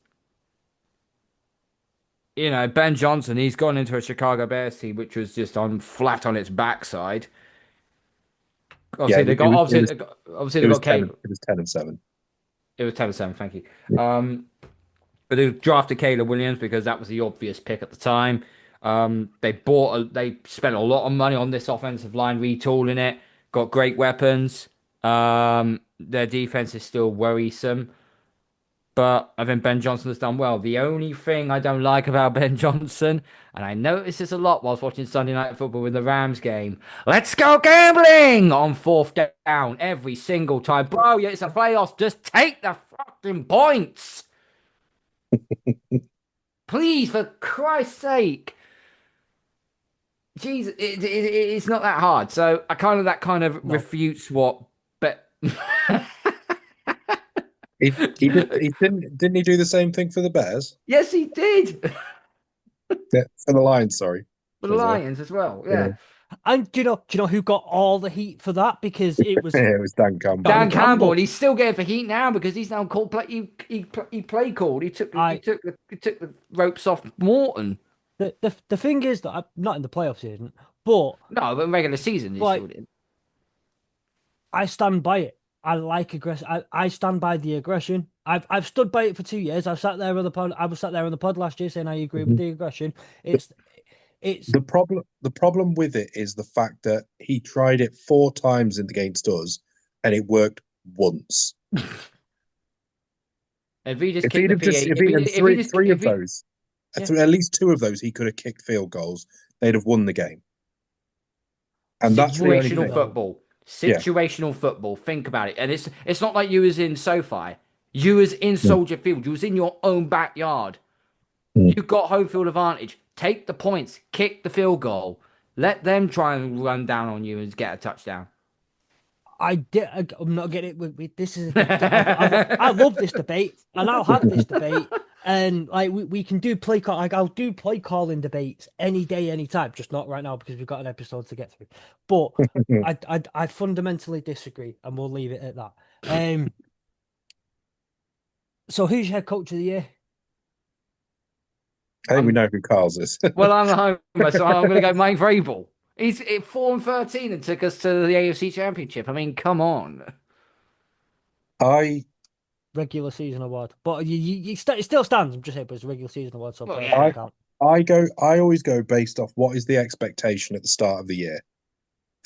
Ben Johnson, he's gone into a Chicago Bears team which was just on flat on its backside. Yeah, Obviously they got obviously it they was got 10. Kate. It was 10-7. It was 10-7, thank you. Yeah. But they drafted Caleb Williams because that was the obvious pick at the time. They spent a lot of money on this offensive line, retooling it. Got great weapons. Their defense is still worrisome, but I think Ben Johnson has done well. The only thing I don't like about Ben Johnson, and I noticed this a lot whilst watching Sunday Night Football with the Rams game, let's go gambling on fourth down every single time. Bro, yeah, it's a playoffs. Just take the fucking points. Please, for Christ's sake. Jeez, it's not that hard. So that kind of No. refutes what, but Didn't he do the same thing for the Bears? yes, he did. Yeah, for the Lions, sorry. For the Lions as well. Yeah. Yeah. And do you know who got all the heat for that? Because it was Yeah, it was Dan Campbell. Dan Dan Campbell, Campbell. and he's still getting for heat now because he's now called play. He play called. I He took the ropes off Morton. the thing is that I'm not in the playoffs season, but No, but in regular season he like still did. I stand by it. I like aggression. I stand by the aggression. I've stood by it for 2 years. I've sat there on the pod. I was sat there on the pod last year saying I agree with Mhm. the aggression. It's The problem with it is the fact that he tried it 4 times against us, and it worked once. If he just If kicked he'd the have just, PA, if if he he had if he just three if of he those, yeah. at least 2 of those, he could have kicked field goals. They'd have won the game, and that's the only Situational thing. no. football. Yeah. Situational football. Think about it. And it's not like you was in SoFi. You was in Mm. Soldier Field. You was in your own backyard. Mm. You got home field advantage. Take the points. Kick the field goal. Let them try and run down on you and get a touchdown. I'm not getting it with this is I love this debate and I'll have this debate and like we can do play call like I'll do play calling debates any day anytime, just not right now because we've got an episode to get through, but I fundamentally disagree and we'll leave it at that. So who's your head coach of the year? I think we I'm know who Carl's is. well. I'm the homer, so I'm going to go Mike Vrabel. He's at 4-13 and took us to the AFC Championship. I mean, come on. I Regular season award, but it still stands. I'm just saying, but it's a regular season award, so Well, playoffs yeah. don't count. I always go based off what is the expectation at the start of the year.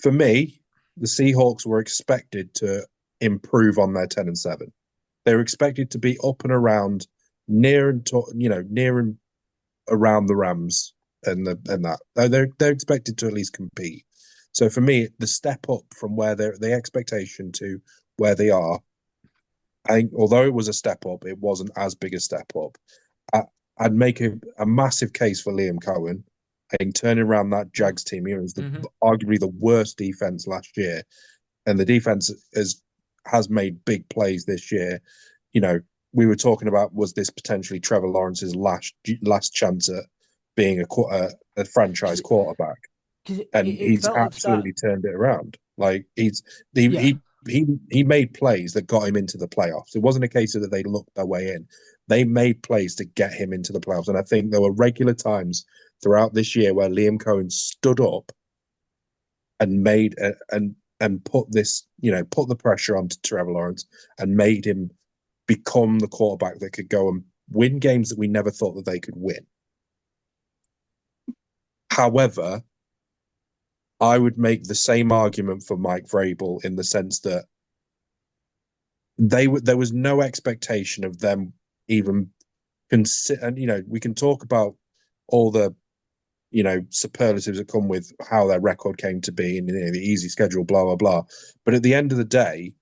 For me, the Seahawks were expected to improve on their 10-7. They were expected to be up and around, near and around the Rams and that. They're expected to at least compete. So for me, the step up from where the expectation to where they are, I think although it was a step up, it wasn't as big a step up. I'd make a massive case for Liam Cohen. I think turning around that Jags team, it was arguably the worst defense last year, and the defense has made big plays this year. We were talking about, was this potentially Trevor Lawrence's last chance at being a franchise quarterback, and It he's felt at the start. absolutely turned it around. Like he made plays that got him into the playoffs. It wasn't a case of that they looked their way in. They made plays to get him into the playoffs, and I think there were regular times throughout this year where Liam Cohen stood up and made and put the pressure onto Trevor Lawrence and made him become the quarterback that could go and win games that we never thought that they could win. However, I would make the same argument for Mike Vrabel in the sense that there was no expectation of them even consider. And we can talk about all the superlatives that come with how their record came to be and the easy schedule, blah blah blah. But at the end of the day,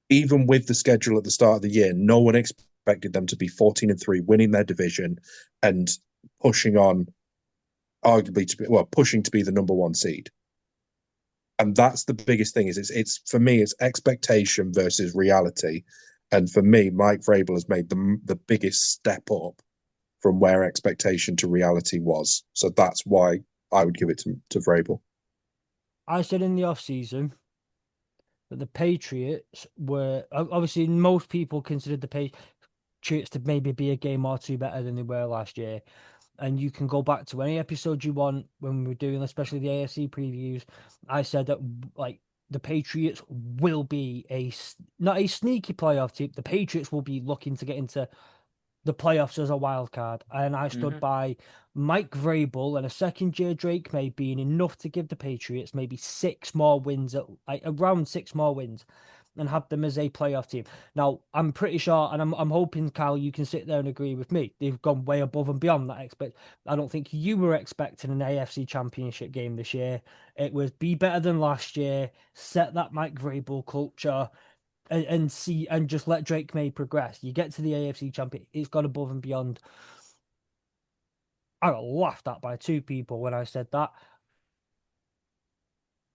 even with the schedule at the start of the year, no one expected them to be 14-3, winning their division and pushing on, arguably pushing to be the number one seed. And that's the biggest thing. Is it's for me, it's expectation versus reality. And for me, Mike Vrabel has made the biggest step up from where expectation to reality was. So that's why I would give it to Vrabel. I said in the off season that the Patriots were obviously most people considered the Patriots to maybe be a game or two better than they were last year. And you can go back to any episode you want when we were doing, especially the AFC previews. I said that like the Patriots will be not a sneaky playoff team. The Patriots will be looking to get into the playoffs as a wild card. And I stood by Mike Vrabel and a second year Drake May being enough to give the Patriots maybe around 6 more wins and have them as a playoff team. Now, I'm pretty sure, and I'm hoping, Kyle, you can sit there and agree with me. They've gone way above and beyond that. I don't think you were expecting an AFC Championship game this year. It was be better than last year, set that Mike Vrabel culture, and see and just let Drake May progress. You get to the AFC Champion, it's gone above and beyond. I got laughed at by 2 people when I said that.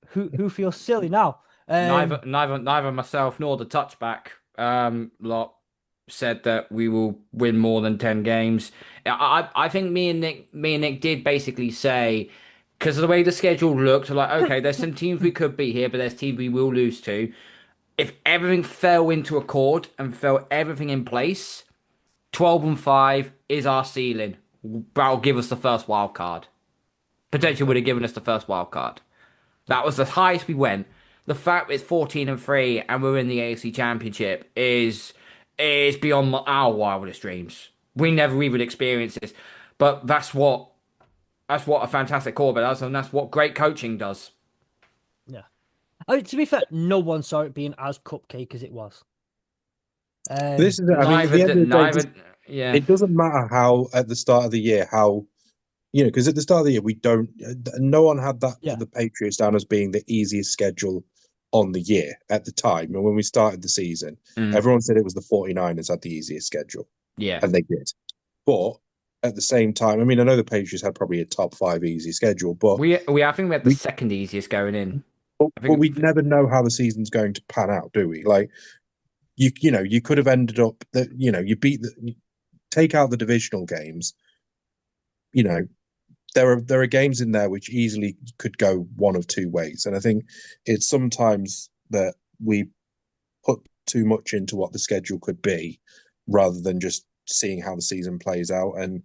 Who feels silly now? Neither myself nor the touchback lot said that we will win more than 10 games. I think me and Nick did basically say, because of the way the schedule looked, like, okay, there's some teams we could beat here, but there's teams we will lose to. If everything fell into accord and fell everything in place, 12-5 is our ceiling. That'll give us the first wild card. Potentially would have given us the first wild card. That was the highest we went. The fact it's 14-3 and we're in the AFC Championship is beyond our wildest dreams. We never even experienced this, but that's what a fantastic quarterback does, and that's what great coaching does. Yeah. I mean, to be fair, no one saw it being as cupcake as it was. This is, I mean, at the end of the day, Yeah. it doesn't matter how at the start of the year because at the start of the year no one had that Yeah. the Patriots down as being the easiest schedule on the year at the time. And when we started the season, everyone said it was the 49ers had the easiest schedule. Yeah. And they did. But at the same time, I mean, I know the Patriots had probably a top 5 easy schedule, but I think we had the second easiest going in. but we never know how the season's going to pan out, do we? Like you could have ended up that you take out the divisional games. There are games in there which easily could go one of two ways, and I think it's sometimes that we put too much into what the schedule could be, rather than just seeing how the season plays out. And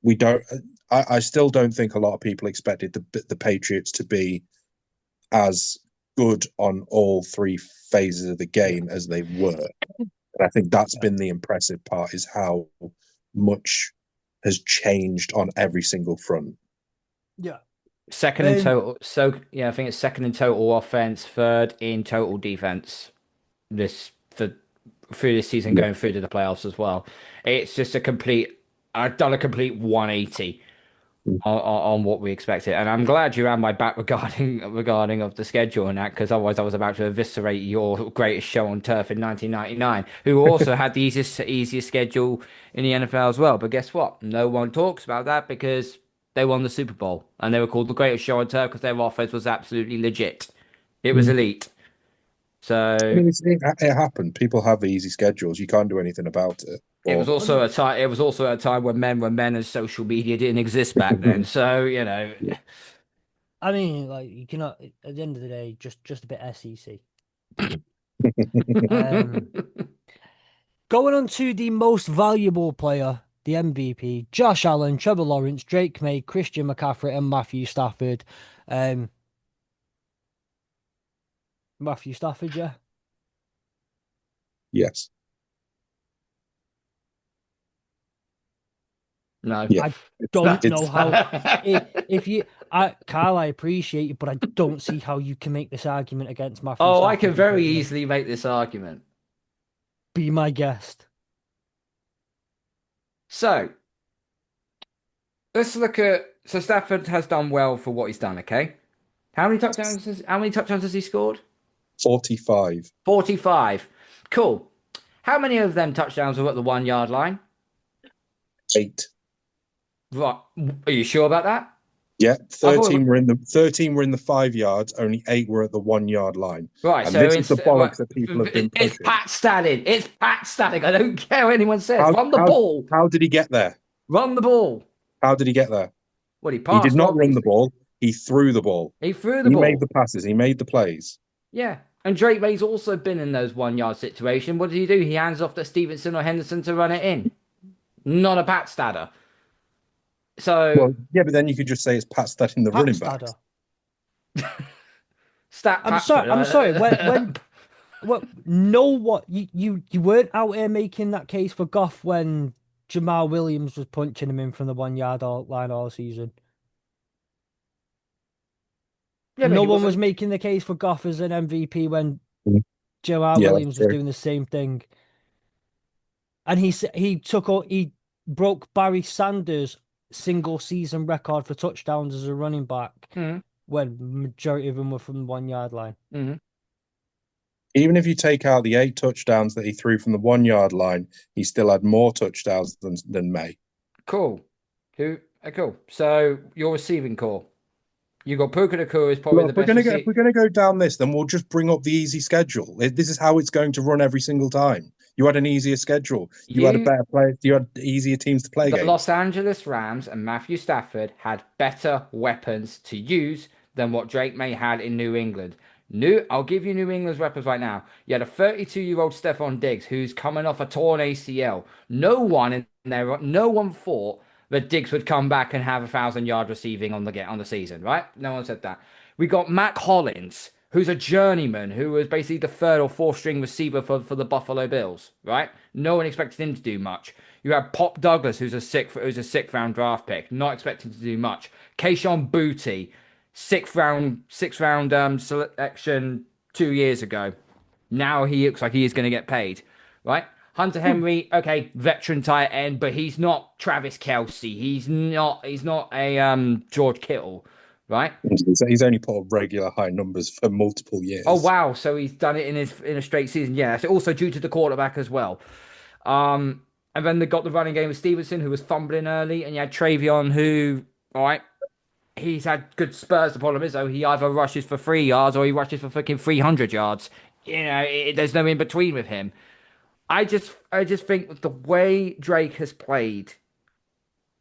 we don't. I still don't think a lot of people expected the Patriots to be as good on all 3 phases of the game as they were. And I think that's been the impressive part, is how much has changed on every single front. Yeah. Second in total. So yeah, I think it's second in total offense, third in total defense. Through this season, going through to the playoffs as well. It's just I've done a complete 180 on what we expected, and I'm glad you had my back regarding of the schedule and that, because otherwise I was about to eviscerate your greatest show on turf in 1999, who also had the easiest schedule in the NFL as well. But guess what? No one talks about that because they won the Super Bowl and they were called the greatest show on turf because their offense was absolutely legit. It was elite. So I mean, it happened. People have easy schedules. You can't do anything about it. it was also a time. It was also a time when men were men and social media didn't exist back then. So I mean, like, you cannot, at the end of the day, just a bit SEC. Going on to the most valuable player, the MVP, Josh Allen, Trevor Lawrence, Drake May, Christian McCaffrey, and Matthew Stafford. Matthew Stafford, yeah. Yes. No, Yeah. I don't know how. Carl, I appreciate you, but I don't see how you can make this argument against Matthew Oh, Stafford. I can very easily make this argument. Be my guest. So, let's look at. So Stafford has done well for what he's done. Okay, how many touchdowns has he scored? 45. 45. Cool. How many of them touchdowns were at the 1 yard line? 8. Right. Are you sure about that? Yeah, I thought. 13 were in the 5 yards, only 8 were at the 1 yard line. Right. And So this is the instead, right, bollocks that people have been it's pushing. Pat static. It's Pat static. I don't care what anyone says. How Run the how ball. how did he get there? Run the ball. How did he get there? What he He did passed, not run the obviously. ball. He threw the ball. He threw the He made ball. the passes. He made the plays. Yeah. And Drake May's also been in those 1 yard situation. What did he do? He hands off to Stevenson or Henderson to run it in. Not a Pat statter. So Well, yeah, but then you could just say it's Pat Stettin, the Pat running Stadder. back. stat I'm sorry. I'm sorry. Patford. What you weren't out here making that case for Goff when Jamal Williams was punching him in from the 1 yard line all season. Yeah, but No he one was wasn't. making the case for Goff as an MVP when Jamal Yeah, that's Williams was true. doing the same thing. And he broke Barry Sanders' single season record for touchdowns as a running back Mm-hmm. when majority of them were from the 1 yard line. Mm-hmm. Even if you take out the 8 touchdowns that he threw from the 1 yard line, he still had more touchdowns than May. Cool. Cool. So your receiving core. You got Puka Nakua is probably Well, the best if receiver. we're gonna go down this, then we'll just bring up the easy schedule. This is how it's going to run every single time. You had an easier schedule. You had a You better play. You had easier teams to play The Los against. Angeles Rams and Matthew Stafford had better weapons to use than what Drake May had in New England. I'll give you New England's weapons right now. You had a 32-year-old Stephon Diggs who's coming off a torn ACL. No one thought that Diggs would come back and have 1,000 yard receiving on the season, right? No one said that. We got Matt Hollins, who's a journeyman, who was basically the third or fourth string receiver for the Buffalo Bills, right? No one expected him to do much. You have Pop Douglas, who's a sixth round draft pick, not expecting to do much. Kayshon Boutte, sixth round selection 2 years ago. Now he looks like he is going to get paid, right? Hunter Henry, okay, veteran tight end, but he's not Travis Kelce. He's not a George Kittle, right? He's only put up regular high numbers for multiple Oh years. wow, so he's done it in a straight season. Yeah, it's also due to the quarterback as well. And then they got the running game with Stevenson, who was fumbling early, and you had Travion, who, all right, he's had good spurs. The problem is, though, he either rushes for 3 yards or he rushes for fucking 300 yards. There's no in between with him. I just think with the way Drake has played,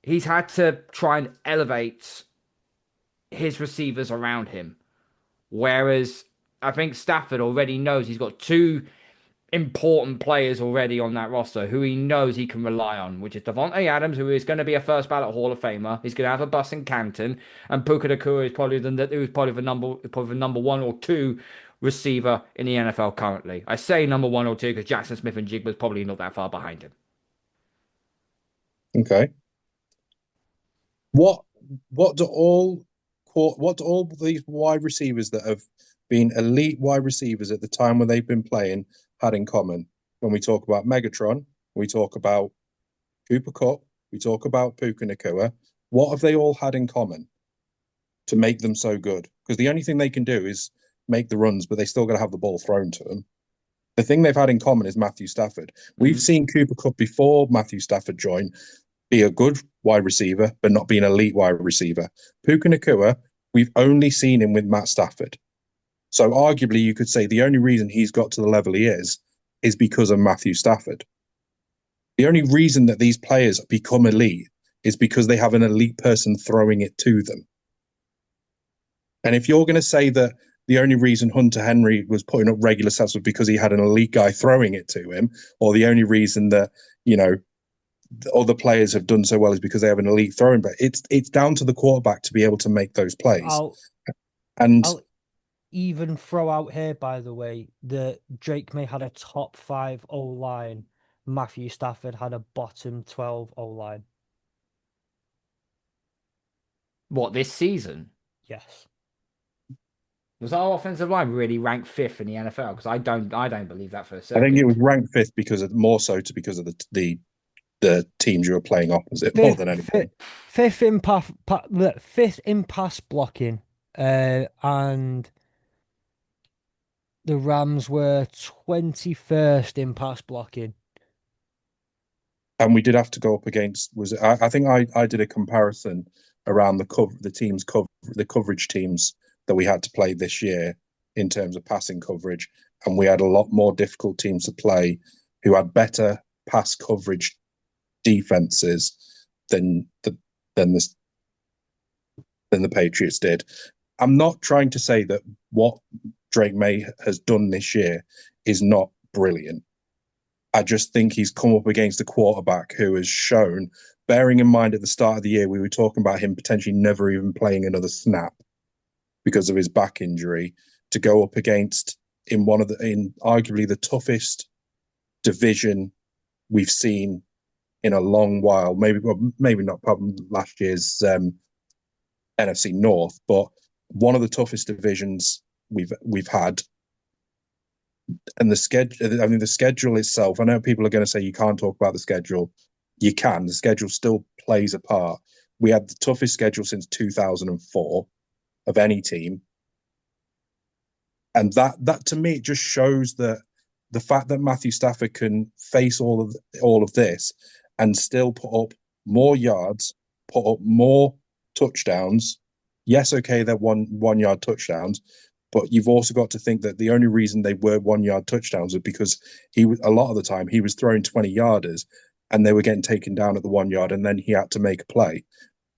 he's had to try and elevate his receivers around him. Whereas I think Stafford already knows he's got two important players already on that roster who he knows he can rely on, which is Devontae Adams, who is going to be a first ballot Hall of Famer. He's going to have a bus in Canton, and Puka Nakua is probably the number one or two receiver in the NFL currently. I say number one or two because Jackson Smith and Jigba's probably not that far behind him. Okay. What what do all these wide receivers that have been elite wide receivers at the time when they've been playing had in common? When we talk about Megatron, we talk about Cooper Cup, we talk about Puka Nakua. What have they all had in common to make them so good? Because the only thing they can do is make the runs, but they still got to have the ball thrown to them. The thing they've had in common is Matthew Stafford. We've seen Cooper Cup before Matthew Stafford joined be a good wide receiver, but not be an elite wide receiver. Puka Nakua, we've only seen him with Matt Stafford. So arguably, you could say the only reason he's got to the level he is because of Matthew Stafford. The only reason that these players become elite is because they have an elite person throwing it to them. And if you're going to say that the only reason Hunter Henry was putting up regular stats was because he had an elite guy throwing it to him, or the only reason that, other players have done so well is because they have an elite throwing back. It's down to the quarterback to be able to make those plays. And I'll even throw out here, by the way, that Drake May had a top 5 O line. Matthew Stafford had a bottom 12 O line. What, this season? Yes. Was our offensive line really ranked fifth in the NFL? Because I don't believe that for a I think it was second. ranked fifth because of the the teams you were playing opposite more than anything. Fifth in pass blocking, and the Rams were 21st in pass blocking. And we did have to go up against I think I did a comparison around the coverage teams that we had to play this year in terms of passing coverage, and we had a lot more difficult teams to play who had better pass coverage defenses than than the than the Patriots did. I'm not trying to say that what Drake May has done this year is not brilliant. I just think he's come up against a quarterback who has shown, bearing in mind at the start of the year, we were talking about him potentially never even playing another snap because of his back injury, to go up against in arguably the toughest division we've seen in a long while. Maybe not probably last year's NFC North, but one of the toughest divisions we've had. And the schedule, I mean, the schedule itself, I know people are going to say you can't talk about the schedule. You can. The schedule still plays a part. We had the toughest schedule since 2004 of any team. And that to me, it just shows that the fact that Matthew Stafford can face all of this and still put up more yards, put up more touchdowns. Yes, okay, they're 1 yard touchdowns, but you've also got to think that the only reason they were 1 yard touchdowns was because a lot of the time he was throwing 20-yarders and they were getting taken down at the 1 yard, and then he had to make a play.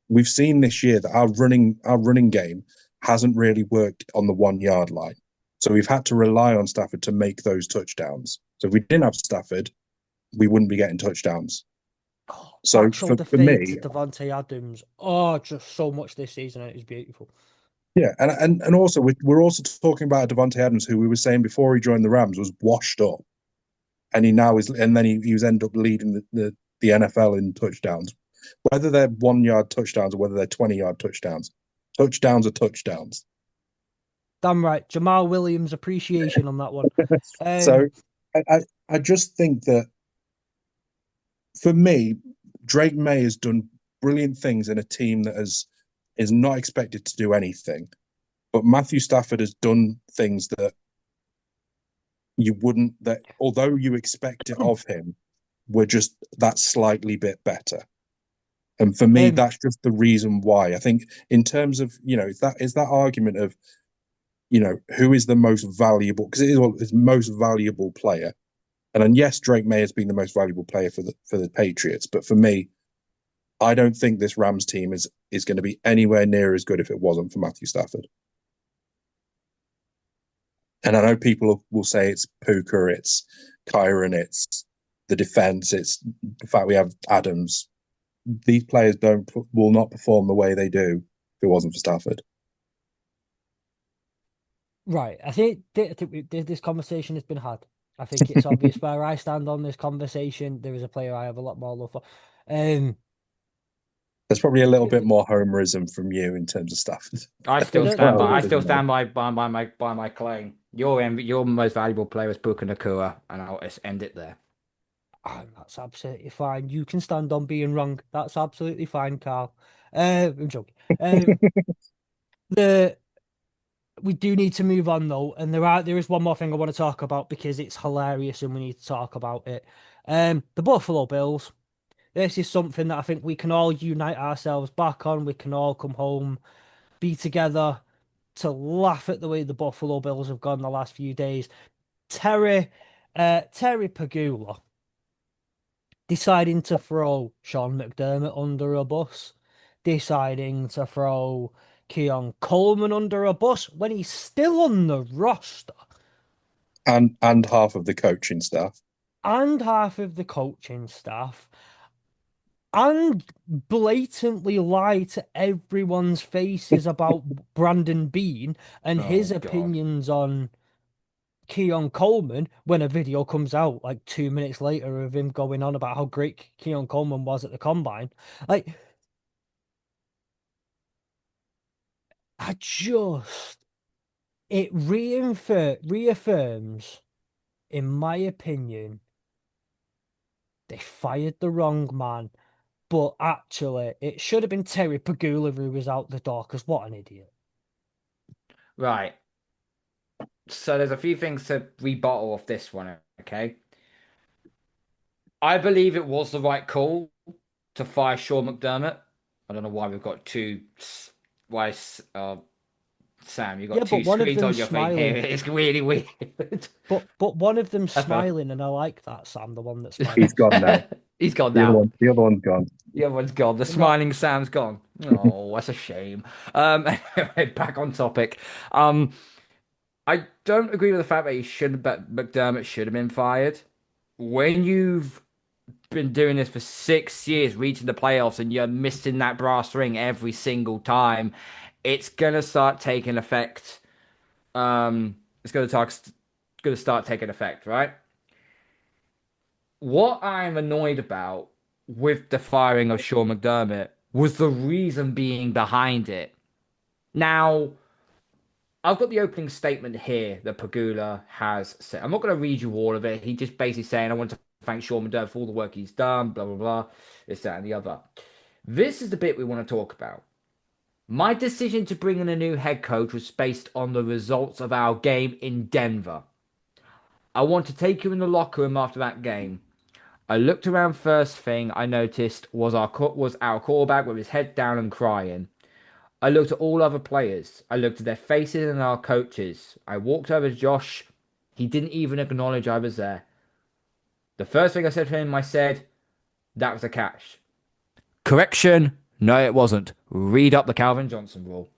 We've seen this year that our running game hasn't really worked on the 1 yard line. So we've had to rely on Stafford to make those touchdowns. So if we didn't have Stafford, we wouldn't be getting touchdowns. So for me, to Davante Adams. Oh, just so much this season, and it was beautiful. Yeah, and also we're also talking about Davante Adams, who we were saying before he joined the Rams was washed up, and then he was ended up leading the NFL in touchdowns, whether they're 1 yard touchdowns or whether they're 20-yard touchdowns. Touchdowns are touchdowns. Damn right, Jamal Williams appreciation on that one. So I just think that for me, Drake May has done brilliant things in a team that is not expected to do anything. But Matthew Stafford has done things that although you expect it of him, were just that slightly bit better. And for me, that's just the reason why. I think in terms of, is that argument of, who is the most valuable, because it is his most valuable player. And then, yes, Drake May has been the most valuable player for the Patriots. But for me, I don't think this Rams team is going to be anywhere near as good if it wasn't for Matthew Stafford. And I know people will say it's Puka, it's Kyron, it's the defense, it's the fact we have Adams. These players will not perform the way they do if it wasn't for Stafford. Right. I think this conversation has been had. I think it's obvious where I stand on this conversation. There is a player I have a lot more love for. There's probably a little bit more homerism from you in terms of Stafford. I still stand by my claim. Your most valuable player is Puka Nacua, and I'll just end it there. That's absolutely fine. You can stand on being wrong. That's absolutely fine, Carl. I'm joking. We do need to move on though, and there is one more thing I want to talk about because it's hilarious and we need to talk about it. The Buffalo Bills. This is something that I think we can all unite ourselves back on. We can all come home, be together to laugh at the way the Buffalo Bills have gone the last few days. Terry Pagula deciding to throw Sean McDermott under a bus, deciding to throw Keon Coleman under a bus when he's still on the roster. And half of the coaching staff. And half of the coaching staff. And blatantly lie to everyone's faces about Brandon Beane and his opinions on Keon Coleman when a video comes out like 2 minutes later of him going on about how great Keon Coleman was at the combine. Like, it reaffirms, in my opinion, They fired the wrong man. But actually, it should have been Terry Pagula who was out the door, because what an idiot. Right. So there's a few things to rebuttal off this one, okay? I believe it was the right call to fire Sean McDermott. I don't know why we've got why Sam, you've Yeah, got but two one of screens on them's your thing here. smiling. It's really weird. But one of them's That's better. smiling, and I like that, Sam, the one that's He's smiling. gone now. He's gone The other now. one, the other one's gone. The other one's gone. The But no, smiling Sam's gone. Oh, that's a shame. Anyway, back on topic. Um, I don't agree with the fact that McDermott should have been fired. When you've been doing this for 6 years, reaching the playoffs, and you're missing that brass ring every single time, it's gonna start taking effect. It's gonna start taking effect, right? What I'm annoyed about with the firing of Sean McDermott was the reason being behind it. Now, I've got the opening statement here that Pagula has said. I'm not going to read you all of it. He just basically saying, I want to thank Sean McDermott for all the work he's done, blah, blah, blah, this, that, and the other. This is the bit we want to talk about. My decision to bring in a new head coach was based on the results of our game in Denver. I want to take you in the locker room after that game. I looked around. First thing I noticed was our quarterback with his head down and crying. I looked at all other players. I looked at their faces and our coaches. I walked over to Josh. He didn't even acknowledge I was there. The first thing I said to him, I said, that was a catch. Correction. No, it wasn't. Read up the Calvin Johnson rule.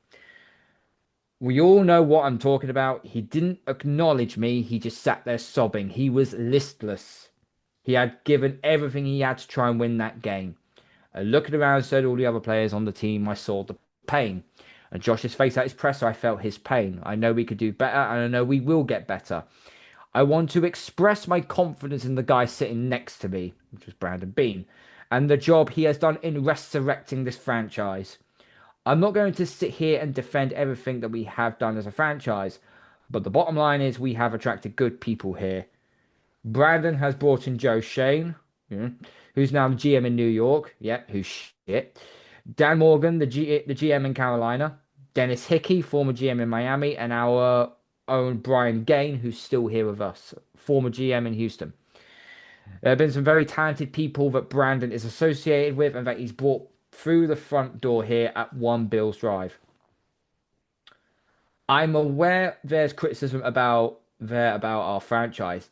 We all know what I'm talking about. He didn't acknowledge me. He just sat there sobbing. He was listless. He had given everything he had to try and win that game. Looking around, so did all the other players on the team. I saw the pain. And Josh's face at his presser, I felt his pain. I know we could do better, and I know we will get better. I want to express my confidence in the guy sitting next to me, which was Brandon Bean, and the job he has done in resurrecting this franchise. I'm not going to sit here and defend everything that we have done as a franchise, but the bottom line is we have attracted good people here. Brandon has brought in Joe Shane, who's now the GM in New York. Yeah, who's shit. Dan Morgan, the GM in Carolina. Dennis Hickey, former GM in Miami. And our own Brian Gain, who's still here with us, former GM in Houston. There have been some very talented people that Brandon is associated with and that he's brought through the front door here at One Bills Drive. I'm aware there's criticism about our franchise.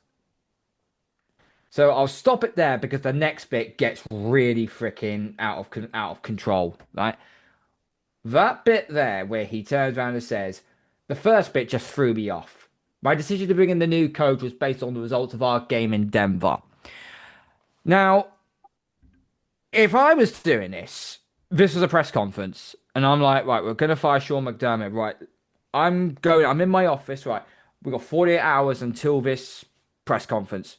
So I'll stop it there because the next bit gets really freaking out of control, right? That bit there where he turns around and says, the first bit just threw me off. My decision to bring in the new coach was based on the results of our game in Denver. Now, if I was doing this was a press conference, and I'm like, right, we're going to fire Sean McDermott, right? I'm in my office, right? We've got 48 hours until this press conference.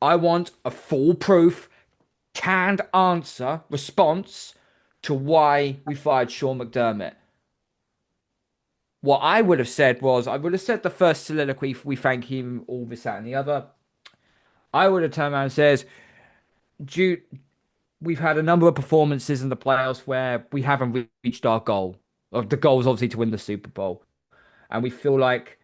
I want a foolproof, canned answer, response to why we fired Sean McDermott. What I would have said was, I would have said the first soliloquy, we thank him, all this, that, and the other. I would have turned around and says, we've had a number of performances in the playoffs where we haven't reached our goal. The goal is obviously to win the Super Bowl. And we feel like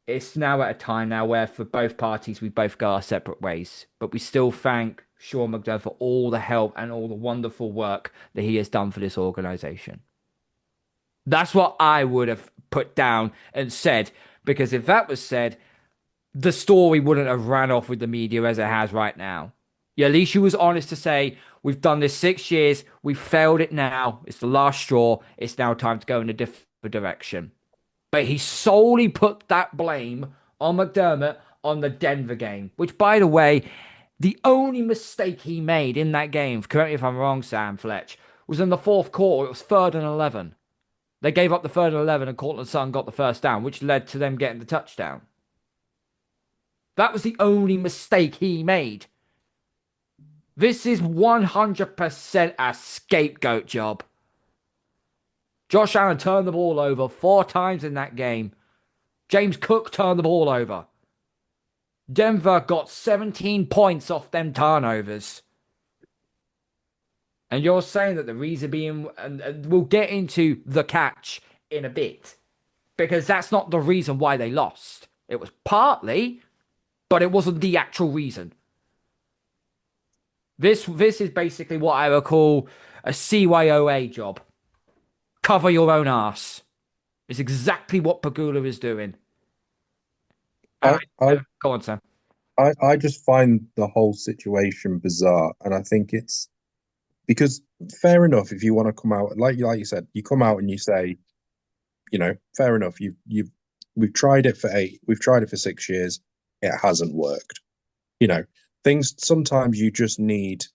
it's now at a time now where for both parties, we both go our separate ways. But we still thank Sean McDermott for all the help and all the wonderful work that he has done for this organization. That's what I would have put down and said. Because if that was said, the story wouldn't have ran off with the media as it has right now. Yeah, at least you was honest to say, we've done this 6 years, we've failed it now, it's the last straw, it's now time to go in a different direction. But he solely put that blame on McDermott on the Denver game, which, by the way, the only mistake he made in that game, correct me if I'm wrong, Sam Fletch, was in the fourth quarter. It was 3rd and 11. They gave up the 3rd and 11 and Cortland Sutton got the first down, which led to them getting the touchdown. That was the only mistake he made. This is 100% a scapegoat job. Josh Allen turned the ball over 4 times in that game. James Cook turned the ball over. Denver got 17 points off them turnovers. And you're saying that the reason being, and we'll get into the catch in a bit, because that's not the reason why they lost. It was partly, but it wasn't the actual reason. This is basically what I would call a CYOA job. Cover your own ass. It's exactly what Pagula is doing. And I, I, go on, Sam. I just find the whole situation bizarre, and I think it's because fair enough if you want to come out like you said, you come out and you say, fair enough. We've tried it for we've tried it for 6 years. It hasn't worked. You know, things sometimes you just need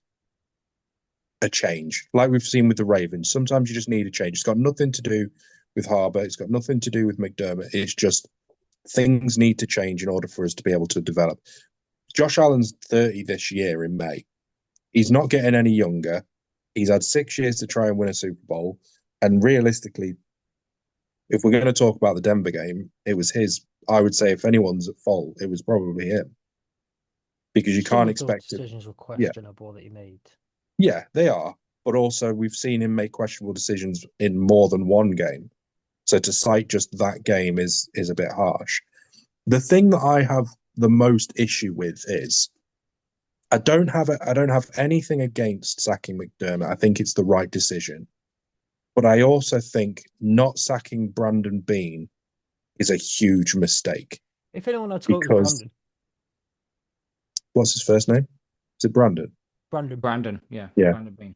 a change, like we've seen with the Ravens. Sometimes you just need a change. It's got nothing to do with Harbour. It's got nothing to do with McDermott. It's just things need to change in order for us to be able to develop. Josh Allen's 30 this year in May. He's not getting any younger. He's had 6 years to try and win a Super Bowl. And realistically, if we're going to talk about the Denver game, it was his. I would say if anyone's at fault, it was probably him. Because you Some can't of those expect it. decisions were Yeah. questionable that he made. Yeah, they are. But also, we've seen him make questionable decisions in more than one game. So to cite just that game is a bit harsh. The thing that I have the most issue with is I don't have anything against sacking McDermott. I think it's the right decision. But I also think not sacking Brandon Bean is a huge mistake If anyone had to go, it was because Brandon. what's his first name? Is it Brandon? Brandon. Brandon, yeah. Yeah. Brandon Bean.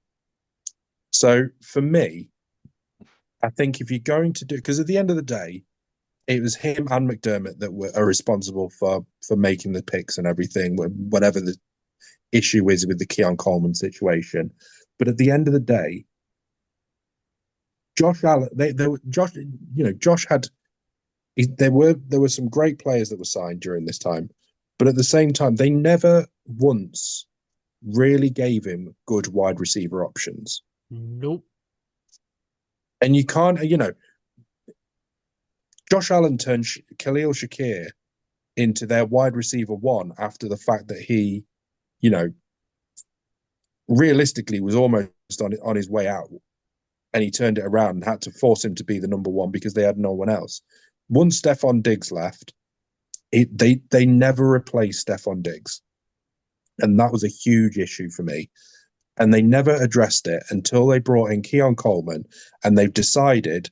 So for me, I think if you're going to do, because at the end of the day, it was him and McDermott that are responsible for making the picks and everything, whatever the issue is with the Keon Coleman situation. But at the end of the day, Josh Allen, Josh had there were some great players that were signed during this time, but at the same time, they never once really gave him good wide receiver options. Nope. And you can't, Josh Allen turned Khalil Shakir into their wide receiver one after the fact that he, realistically was almost on his way out, and he turned it around and had to force him to be the number one because they had no one else. Once Stephon Diggs left, they never replaced Stephon Diggs, and that was a huge issue for me. And they never addressed it until they brought in Keon Coleman, and they've decided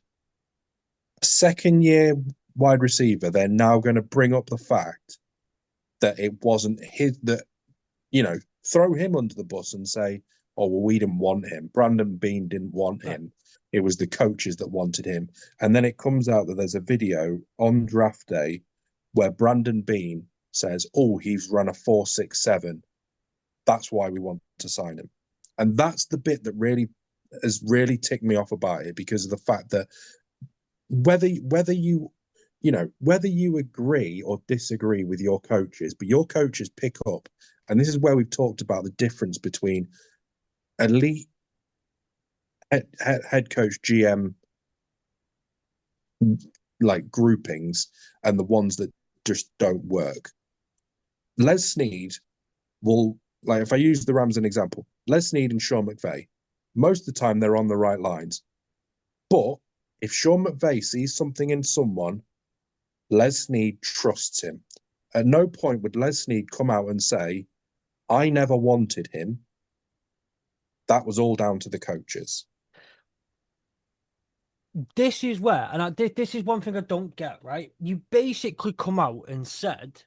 a second-year wide receiver. They're now going to bring up the fact that it wasn't his, that throw him under the bus and say, oh, well, we didn't want him. Brandon Bean didn't want him. It was the coaches that wanted him. And then it comes out that there's a video on draft day where Brandon Bean says, oh, he's run a 4.67. That's why we want to sign him. And that's the bit that really has really ticked me off about it, because of the fact that whether you agree or disagree with your coaches, but your coaches pick up, and this is where we've talked about the difference between elite head coach GM like groupings and the ones that just don't work. Les Snead will, like, if I use the Rams as an example, Les Snead and Sean McVay, most of the time they're on the right lines. But if Sean McVay sees something in someone, Les Snead trusts him. At no point would Les Snead come out and say, I never wanted him. That was all down to the coaches. This is where, and this is one thing I don't get, right? You basically come out and said,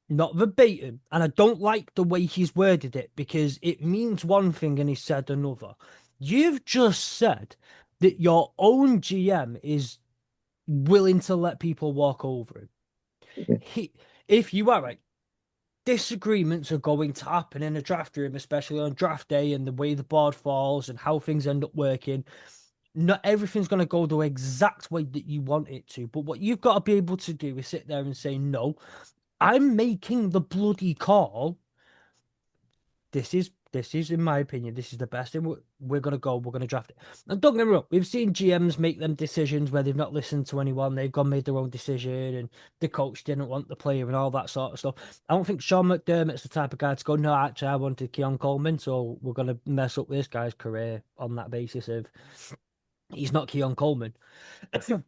not verbatim, and I don't like the way he's worded it because it means one thing and he said another. You've just said that your own GM is willing to let people walk over him. If you are right, disagreements are going to happen in a draft room, especially on draft day and the way the board falls and how things end up working. Not everything's going to go the exact way that you want it to, but what you've got to be able to do is sit there and say, no, I'm making the bloody call. This is This is, in my opinion, this is the best thing. We're going to go. We're going to draft it. And don't get me wrong, we've seen GMs make them decisions where they've not listened to anyone. They've gone made their own decision, and the coach didn't want the player and all that sort of stuff. I don't think Sean McDermott's the type of guy to go, no, actually, I wanted Keon Coleman, so we're going to mess up this guy's career on that basis of he's not Keon Coleman.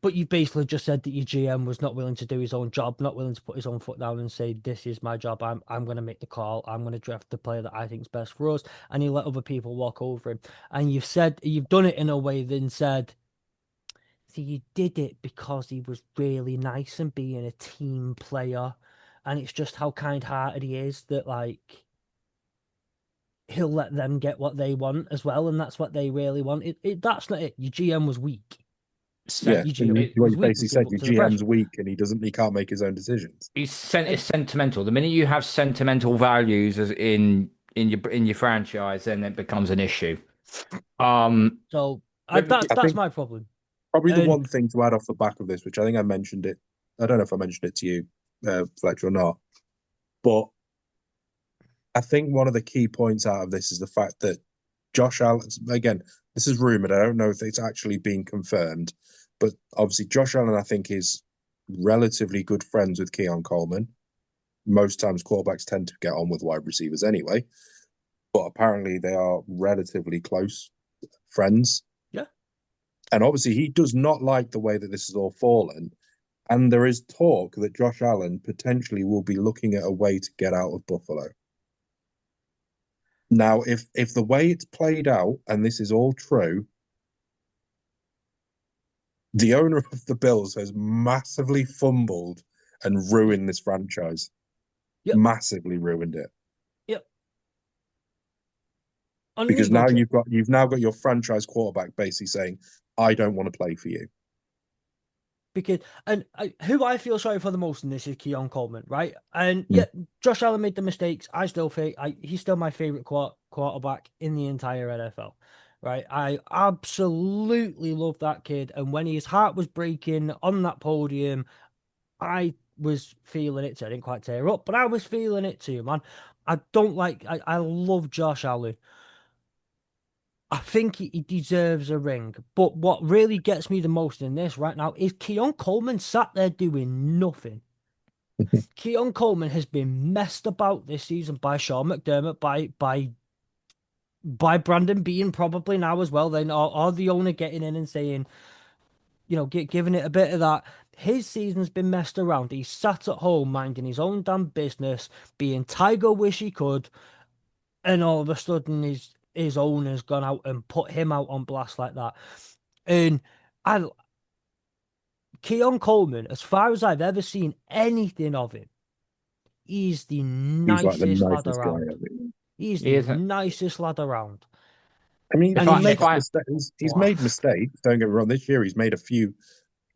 But you basically just said that your GM was not willing to do his own job, not willing to put his own foot down and say, "This is my job. I'm going to make the call. I'm going to draft the player that I think is best for us." And he let other people walk over him. And you've done it in a way, then said, "See, you did it because he was really nice and being a team player, and it's just how kind-hearted he is that like." He'll let them get what they want as well, and that's what they really want. That's not it. Your GM was weak. Yeah, Your and GM what was you weak basically and gave said, up your to the pressure. GM's weak and he can't make his own decisions. It's sentimental. The minute you have sentimental values as in your franchise, then it becomes an issue. Um, So but I that's think my problem. probably the And one thing to add off the back of this, which I think I mentioned it, I don't know if I mentioned it to you, Fletch, or not, but I think one of the key points out of this is the fact that Josh Allen, again, this is rumored. I don't know if it's actually been confirmed, but obviously Josh Allen, I think, is relatively good friends with Keon Coleman. Most times quarterbacks tend to get on with wide receivers anyway, but apparently they are relatively close friends. yeah, And obviously he does not like the way that this has all fallen. And there is talk that Josh Allen potentially will be looking at a way to get out of Buffalo. Now, if the way it's played out, and this is all true, the owner of the Bills has massively fumbled and ruined this franchise. yep, Massively ruined it. yep. Because Unleague now trip you've now got your franchise quarterback basically saying, I don't want to play for you. because who I feel sorry for the most in this is Keon Coleman, right? And Mm. yeah, Josh Allen made the mistakes. I still think he's still my favorite quarterback in the entire NFL. Right, I absolutely love that kid, and when his heart was breaking on that podium, I was feeling it too. I didn't quite tear up, but I was feeling it too, man. I love Josh Allen. I think he deserves a ring. But what really gets me the most in this right now is Keon Coleman sat there doing nothing. Keon Coleman has been messed about this season by Sean McDermott, by Brandon Bean probably now as well. Then or the owner getting in and saying, giving it a bit of that. His season's been messed around. He's sat at home minding his own damn business, being Tiger wish he could, and all of a sudden his owner's gone out and put him out on blast like that. And I Keon Coleman, as far as I've ever seen anything of him, he's the He's like the nicest lad nicest guy around. ever. He's he the isn't. nicest lad around. I mean, And If he I he's if makes I mistakes. He's oh, made mistakes. Don't get me wrong. This year, he's made a few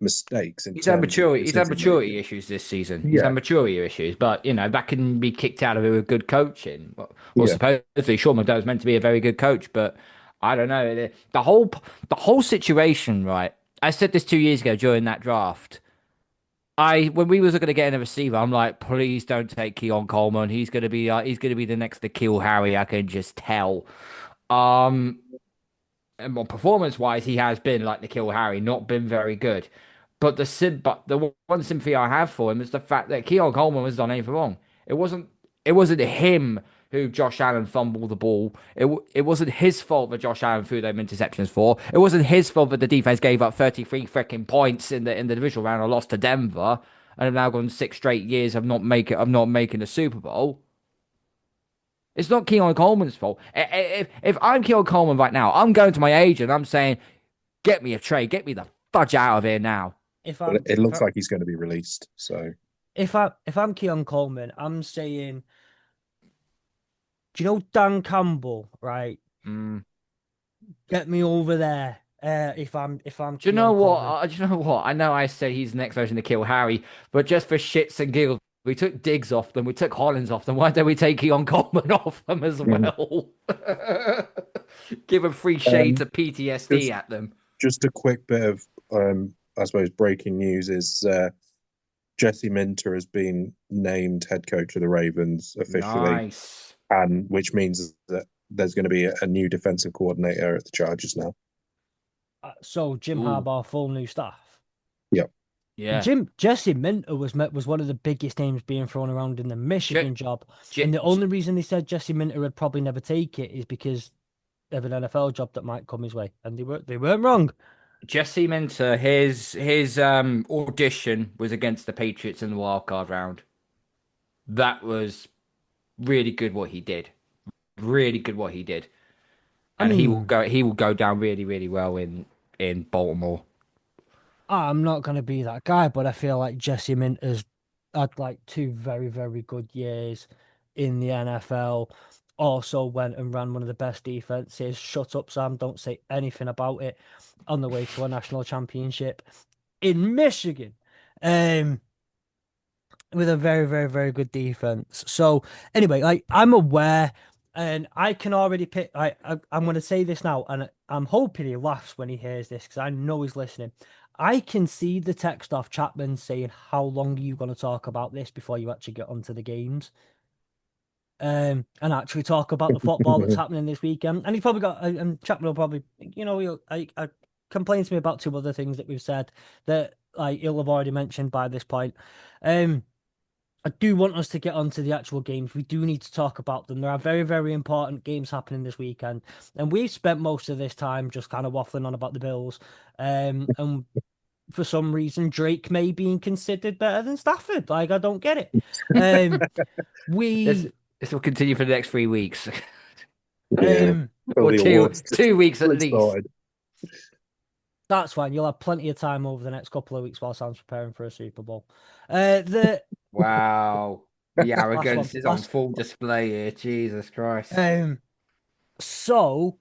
mistakes in terms of He's had decision maturity making. issues this season. He's Yeah, had maturity issues, but that can be kicked out of it with good coaching. Well, yeah. supposedly Sean McDermott was meant to be a very good coach, but I don't know. The whole situation, right? I said this 2 years ago during that draft. When we was going to get in a receiver, I'm like, please don't take Keon Coleman. He's gonna be the next to kill Harry. I can just tell. Um, and performance wise, he has been like Nikhil Harry, not been very good. But the one sympathy I have for him is the fact that Keon Coleman has done anything wrong. It wasn't it wasn't him who Josh Allen fumbled the ball. It wasn't his fault that Josh Allen threw them interceptions for. It wasn't his fault that the defense gave up 33 freaking points in the divisional round and lost to Denver and have now gone 6 straight years of not making the Super Bowl. It's not Keon Coleman's fault. If I'm Keon Coleman right now, I'm going to my agent. I'm saying, get me a trade. Get me the fudge out of here now. if But I'm it if looks I like he's going to be released. So if I'm Keon Coleman, I'm saying, do you know Dan Campbell, right? Mm. Get me over there. If I'm Do you know Keon what? Coleman. Do you know what? I know I said he's the next version to kill Harry, but just for shits and giggles, we took Diggs off them. We took Hollins off them. Why don't we take Keon Coleman off them as mm. well? Give them free shades um, of PTSD just at them. just a quick bit of I suppose breaking news is Jesse Minter has been named head coach of the Ravens officially, Nice. and which means that there's going to be a new defensive coordinator at the Chargers now. So Jim Ooh, Harbaugh, full new staff. Yeah. yeah. Jesse Minter was one of the biggest names being thrown around in the J Michigan job, and J the only reason they said Jesse Minter would probably never take it is because of an NFL job that might come his way, and they weren't wrong. Jesse Minter, his audition was against the Patriots in the wild card round. That was really good what he did. Really good what he did. I And mean, he will go down really, really well in Baltimore. I'm not going to be that guy, but I feel like Jesse Minter's had like two very, very good years in the NFL. Also went and ran one of the best defenses. Shut up, Sam. Don't say anything about it on the way to a national championship in Michigan. Um, with a very, very, very good defense. So anyway, like I'm aware and I can already pick I'm gonna say this now, and I'm hoping he laughs when he hears this because I know he's listening. I can see the text off Chapman saying, "How long are you going to talk about this before you actually get onto the games?" And actually talk about the football that's happening this weekend. And he's probably got, and Chapman will probably, I complain to me about two other things that we've said that like he'll have already mentioned by this point. Um, I do want us to get onto the actual games. We do need to talk about them. There are very, very important games happening this weekend. And we've spent most of this time just kind of waffling on about the Bills. And for some reason, Drake may be considered better than Stafford. Like, I don't get it. Um, This we, this will continue for the next 3 weeks. Yeah. um, All Or the two awards 2 weeks at get least. started. that's fine. You'll have plenty of time over the next couple of weeks while Sam's preparing for a Super Bowl. The Wow. The last one, arrogance is on last, full display here. Jesus Christ. um, so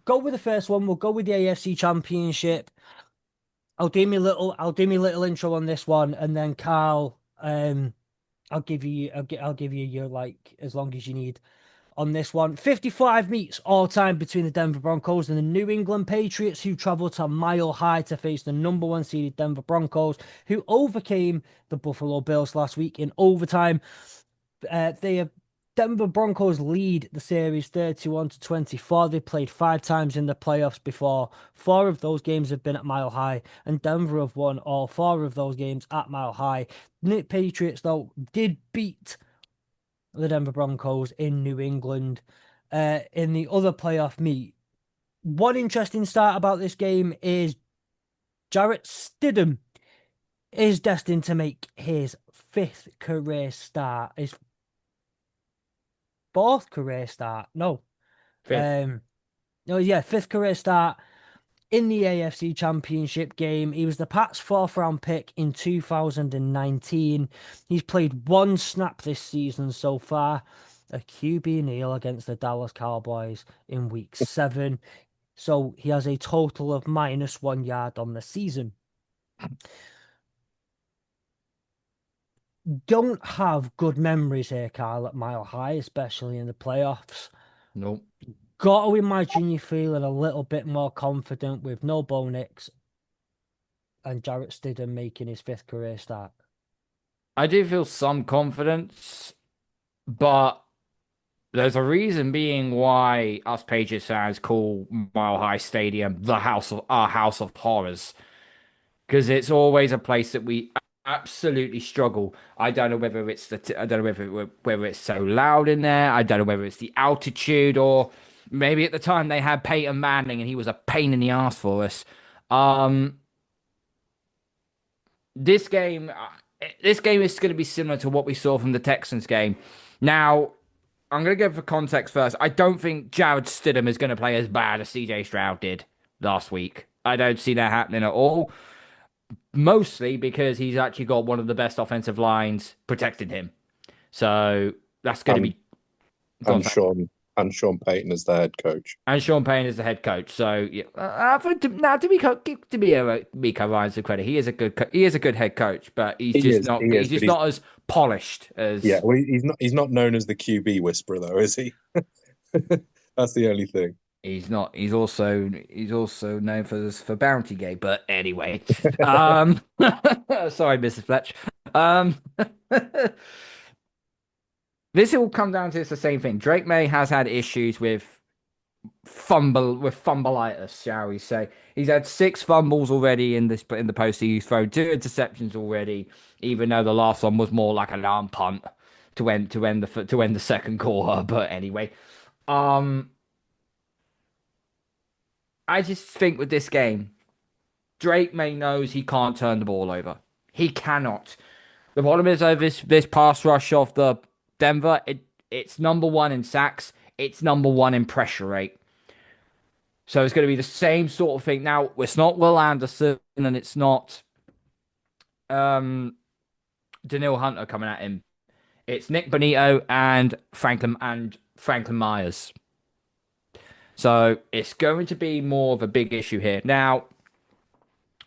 go with the first one. We'll go with the AFC Championship. I'll do me little intro on this one, and then Carl, I'll give you your like as long as you need on this one. 55 meets all time between the Denver Broncos and the New England Patriots, who traveled to Mile High to face the number one seeded Denver Broncos, who overcame the Buffalo Bills last week in overtime. They have Denver Broncos lead the series 31-24. They played 5 times in the playoffs before. 4 of those games have been at Mile High, and Denver have won all 4 of those games at Mile High. The Patriots, though, did beat the Denver Broncos in New England in the other playoff meet. One interesting start about this game is Jarrett Stidham is destined to make his fifth career start, his fourth career start. No, Fifth. no, yeah, fifth career start in the AFC Championship game. He was the Pats' fourth round pick in 2019. He's played one snap this season so far, a QB kneel against the Dallas Cowboys in week 7. So he has a total of -1 yard on the season. Don't have good memories here, Carl, at Mile High, especially in the playoffs. Nope. Got to imagine you feeling a little bit more confident with no Bo Nix and Jarrett Stidham making his fifth career start. I do feel some confidence, but there's a reason being why us Patriots fans call Mile High Stadium the house of our house of horrors. Because it's always a place that we absolutely struggle. I don't know whether it's I don't know whether it's so loud in there. I don't know whether it's the altitude or maybe at the time they had Peyton Manning and he was a pain in the ass for us. Um, this game, this game is going to be similar to what we saw from the Texans game. Now, I'm going to go for context first. I don't think Jared Stidham is going to play as bad as CJ Stroud did last week. I don't see that happening at all. Mostly because he's actually got one of the best offensive lines protecting him. So that's going to And be gone. and Sean Payton as the head coach. And Sean Payne is the head coach. So yeah, now to Miko Ryan some credit. He is a good head coach, but He is, he's but just not as polished yeah, as well, he's not known as the QB whisperer though, is he? That's the only thing. he's not. He's also known for Bounty Gate. But anyway, sorry, Mrs. Fletch. Um, This will come down to it's the same thing. Drake May has had issues with fumbleitis, shall we say. He's had 6 fumbles already in the postseason. He's thrown 2 interceptions already, even though the last one was more like an arm punt to end the second quarter. But anyway, um, I just think with this game, Drake May knows he can't turn the ball over. He cannot. The problem is though, this pass rush of the Denver, it's number one in sacks. It's number one in pressure rate. So it's going to be the same sort of thing. Now, it's not Will Anderson and it's not um, Daniil Hunter coming at him. It's Nick Bonito and Franklin Myers. So it's going to be more of a big issue here. Now,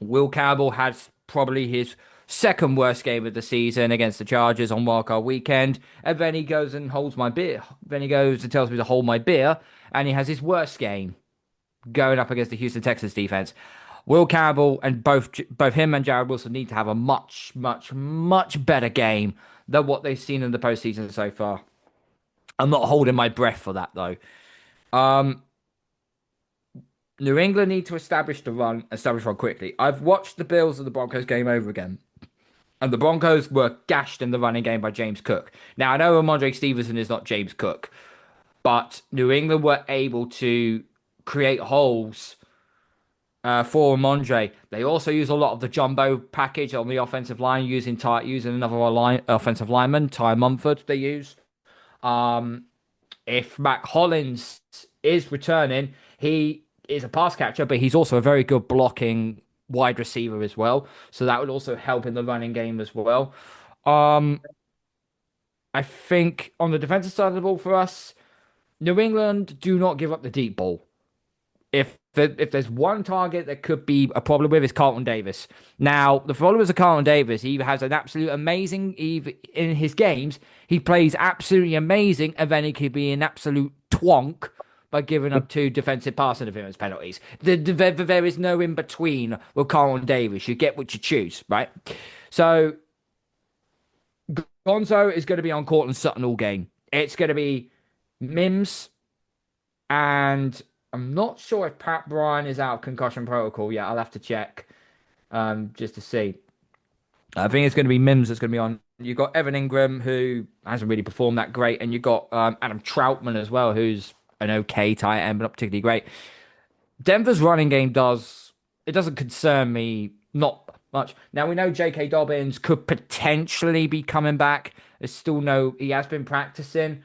Will Campbell has probably his second worst game of the season against the Chargers on Wildcard Weekend. And then he goes and holds my beer. Then he goes and tells me to hold my beer. And he has his worst game going up against the Houston Texans defense. Will Campbell and both him and Jared Wilson need to have a much, much, much better game than what they've seen in the postseason so far. I'm not holding my breath for that though. Um, New England need to establish run quickly. I've watched the Bills and the Broncos game over again. And the Broncos were gashed in the running game by James Cook. Now, I know Ramondre Stevenson is not James Cook, but New England were able to create holes for Ramondre. They also use a lot of the jumbo package on the offensive line, using another offensive lineman, Ty Mumford, they use. If Mac Hollins is returning, he is a pass catcher, but he's also a very good blocking wide receiver as well. So that would also help in the running game as well. I think on the defensive side of the ball for us, New England do not give up the deep ball. If there's one target that could be a problem with, is Carlton Davis. Now, the problem is Carlton Davis. He has an absolute amazing in his games. He plays absolutely amazing, and then he could be an absolute twonk by giving up 2 defensive pass interference penalties. There is no in between with Carlton Davis. You get what you choose, right? So Gonzo is going to be on Cortland Sutton all game. It's going to be Mims, and I'm not sure if Pat Bryan is out of concussion protocol yet. I'll have to check just to see. I think it's going to be Mims that's going to be on. You've got Evan Ingram, who hasn't really performed that great, and you've got Adam Troutman as well, who's an okay tight end, but not particularly great. Denver's running game doesn't concern me not much. Now, we know J.K. Dobbins could potentially be coming back. He has been practicing.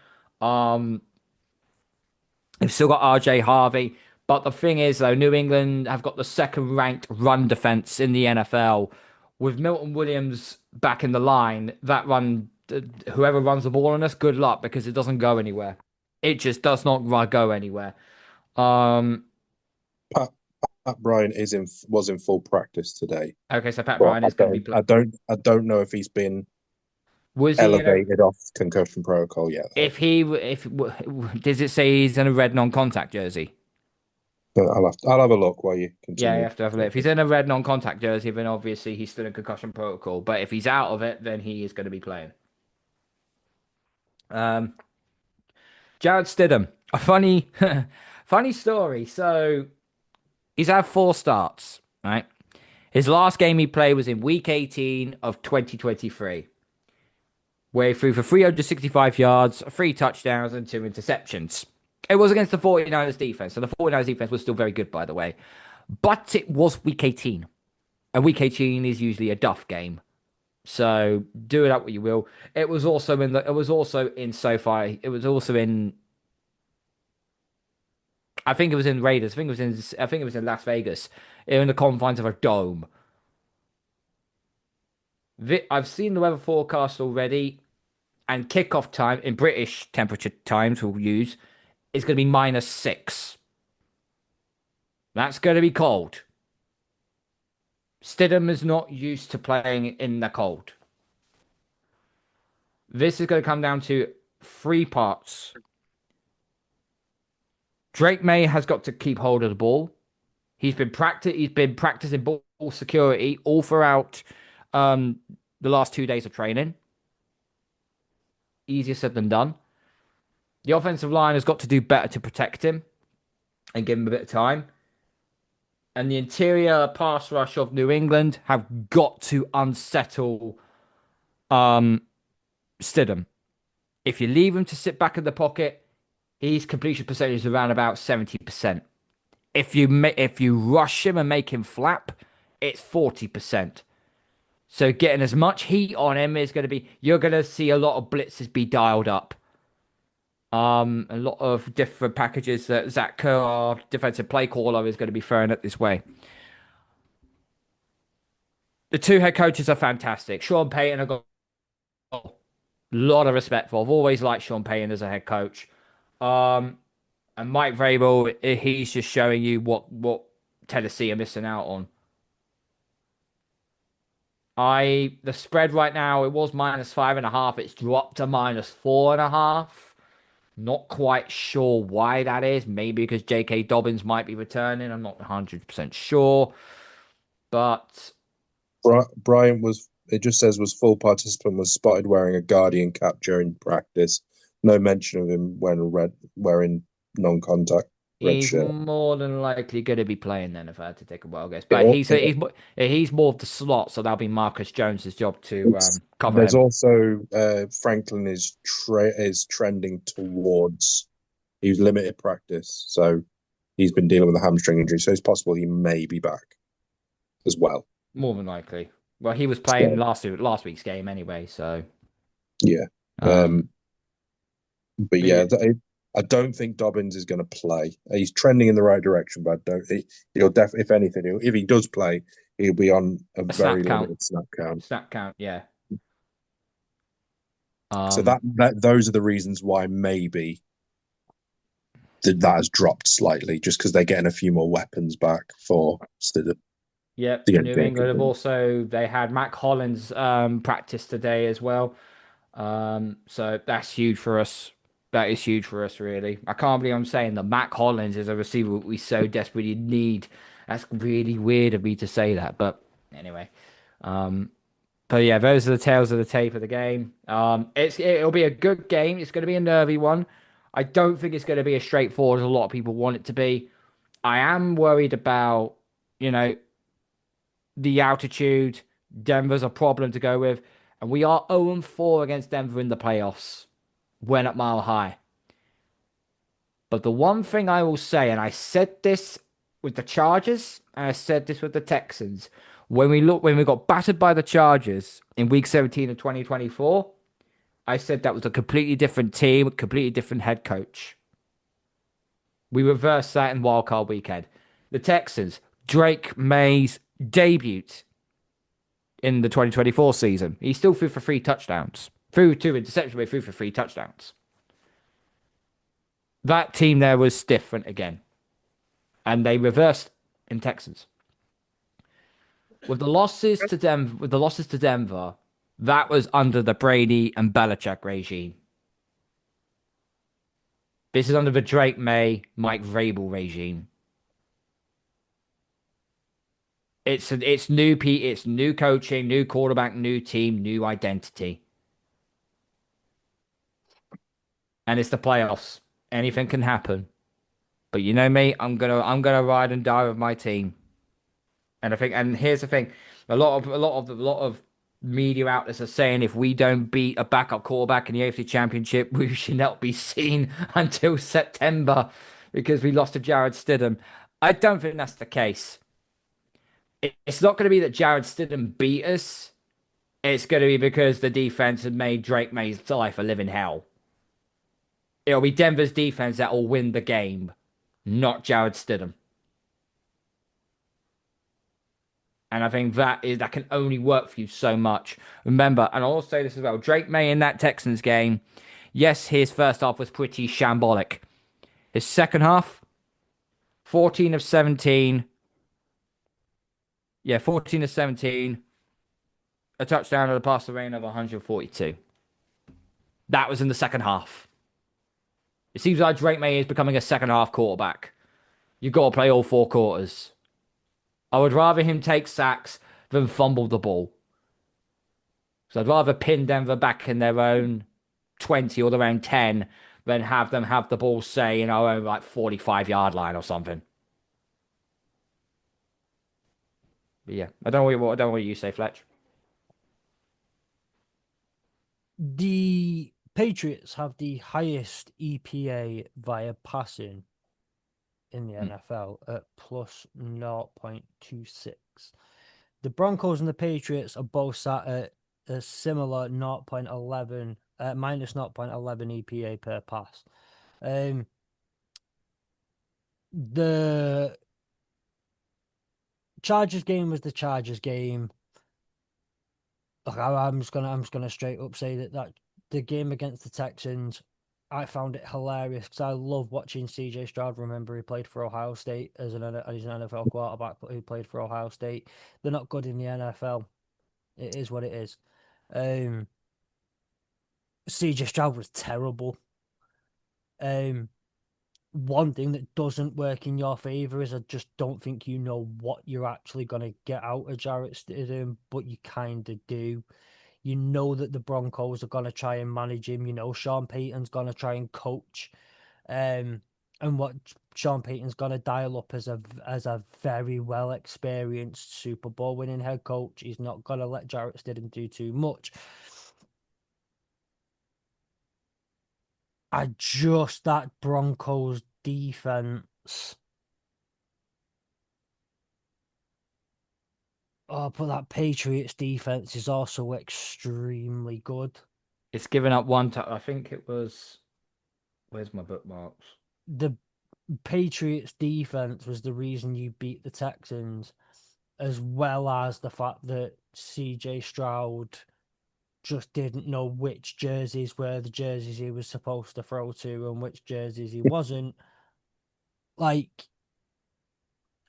They've still got RJ Harvey. But the thing is, though, New England have got the second ranked run defense in the NFL. With Milton Williams back in the line, whoever runs the ball on us, good luck, because it doesn't go anywhere. It just does not go anywhere. Pat Bryan was in full practice today. Okay, so Pat Bryan is going to be I don't know if he's been elevated off concussion protocol yet. Does it say he's in a red non-contact jersey? But I'll have a look while you continue. Yeah, you have to have a look. If he's in a red non-contact jersey, then obviously he's still in concussion protocol. But if he's out of it, then he is going to be playing. Jared Stidham, a funny story. So he's had 4 starts, right? His last game he played was in week 18 of 2023, where he threw for 365 yards, 3 touchdowns, and 2 interceptions. It was against the 49ers defense, so the 49ers defense was still very good, by the way. But it was week 18, and week 18 is usually a duff game. So do it up what you will. It was also in SoFi. It was also in. I think it was in Raiders. I think it was in Las Vegas, in the confines of a dome. I've seen the weather forecast already, and kickoff time in British temperature times we'll use is going to be -6. That's going to be cold. Stidham is not used to playing in the cold. This is going to come down to 3 parts. Drake May has got to keep hold of the ball. He's been practicing ball security all throughout the last 2 days of training. easier said than done. The offensive line has got to do better to protect him and give him a bit of time. And the interior pass rush of New England have got to unsettle um, Stidham. If you leave him to sit back in the pocket, his completion percentage is around about 70%. If you rush him and make him flap, it's 40%. So getting as much heat on him is going to be, you're going to see a lot of blitzes be dialed up. A lot of different packages that Zach Kerr, our defensive play caller, is going to be throwing it this way. The two head coaches are fantastic. Sean Payton, I've got a lot of respect for. I've always liked Sean Payton as a head coach. And Mike Vrabel, he's just showing you what Tennessee are missing out on. The spread right now, it was -5.5. It's dropped to -4.5. Not quite sure why that is. Maybe because J.K. Dobbins might be returning. I'm not 100% sure. But Bryant was, it just says, was full participant, was spotted wearing a Guardian cap during practice. No mention of him when wearing non-contact red he's shirt. more than likely going to be playing then, if I had to take a wild guess. It, But al- it, he's more of the slot, so that'll be Marcus Jones's job to cover there's him. also Franklin is trending towards, he's limited practice, so he's been dealing with a hamstring injury, so it's possible he may be back as well. More than likely. Well, he was playing So, last week's game anyway, so yeah. um, But yeah, I don't think Dobbins is going to play. He's trending in the right direction, but I don't. He'll definitely, if anything, if he does play, he'll be on a a very snap count. limited snap count. Snap count, yeah. So that those are the reasons why maybe that has dropped slightly, just because they're getting a few more weapons back for Stidham. Yep, To New England have also they had Mac Hollins practice today as well. So that's huge for us. That is huge for us, really. I can't believe I'm saying that Mac Hollins is a receiver we so desperately need. That's really weird of me to say that, but anyway. But yeah, those are the tales of the tape of the game. It'll be a good game. It's going to be a nervy one. I don't think it's going to be as straightforward as a lot of people want it to be. I am worried about, you know, the altitude. Denver's a problem to go with. And we are 0-4 against Denver in the playoffs. Went at Mile High. But the one thing I will say, and I said this with the Chargers, and I said this with the Texans, when we got battered by the Chargers in Week 17 of 2024, I said that was a completely different team, a completely different head coach. We reversed that in Wildcard Weekend. The Texans, Drake May's debut in the 2024 season. He still threw for 3 touchdowns. Threw 2 interceptions, but threw for 3 touchdowns. That team there was different again. And they reversed in Texans. With the losses to Denver, that was under the Brady and Belichick regime. This is under the Drake May, Mike Vrabel regime. It's new coaching, new quarterback, new team, new identity. And it's the playoffs. Anything can happen. But you know me, I'm gonna ride and die with my team. And here's the thing. A lot of media outlets are saying if we don't beat a backup quarterback in the AFC Championship, we should not be seen until September because we lost to Jared Stidham. I don't think that's the case. It's not going to be that Jared Stidham beat us. It's going to be because the defense had made Drake May's life a living hell. It'll be Denver's defense that will win the game, not Jared Stidham. And I think that can only work for you so much. Remember, and I'll say this as well, Drake May in that Texans game, yes, his first half was pretty shambolic. His second half, 14 of 17. Yeah, 14 of 17. A touchdown at a pass rating of 142. That was in the second half. It seems like Drake May is becoming a second half quarterback. You've got to play all 4 quarters. I would rather him take sacks than fumble the ball. So I'd rather pin Denver back in their own 20 or their own 10 than have them have the ball, say, in our own like 45-yard line or something. But yeah, I don't know what you say, Fletch. The Patriots have the highest EPA via passing in the Hmm. NFL at plus 0.26. The Broncos and the Patriots are both sat at a similar 0.11, minus 0.11 EPA per pass. The Chargers game was the Chargers game. Look, I'm just gonna straight up say that the game against the Texans, I found it hilarious because I love watching CJ Stroud. Remember, he played for Ohio State as he's an NFL quarterback, but he played for Ohio State. They're not good in the NFL. It is what it is. CJ Stroud was terrible. Um, One thing that doesn't work in your favor is I just don't think you know what you're actually gonna get out of Jarrett Stidham, but you kind of do. You know that the Broncos are gonna try and manage him. You know Sean Payton's gonna try and coach, um, and what Sean Payton's gonna dial up as a very well experienced Super Bowl winning head coach. He's not gonna let Jarrett Stidham do too much. That Broncos defense. Oh, but that Patriots defense is also extremely good. It's given up one time. I think it was. Where's my bookmarks? The Patriots defense was the reason you beat the Texans, as well as the fact that CJ Stroud just didn't know which jerseys were the jerseys he was supposed to throw to and which jerseys he wasn't. Like,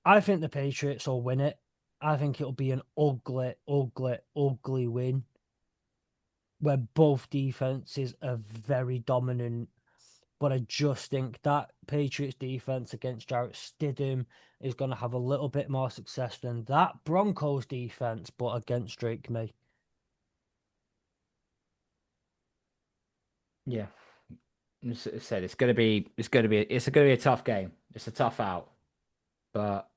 I think the Patriots will win it. I think it'll be an ugly, ugly, ugly win where both defenses are very dominant. But I just think that Patriots defense against Jarrett Stidham is going to have a little bit more success than that Broncos defense, but against Drake May. Yeah, as said it's gonna be a tough game. It's a tough out, but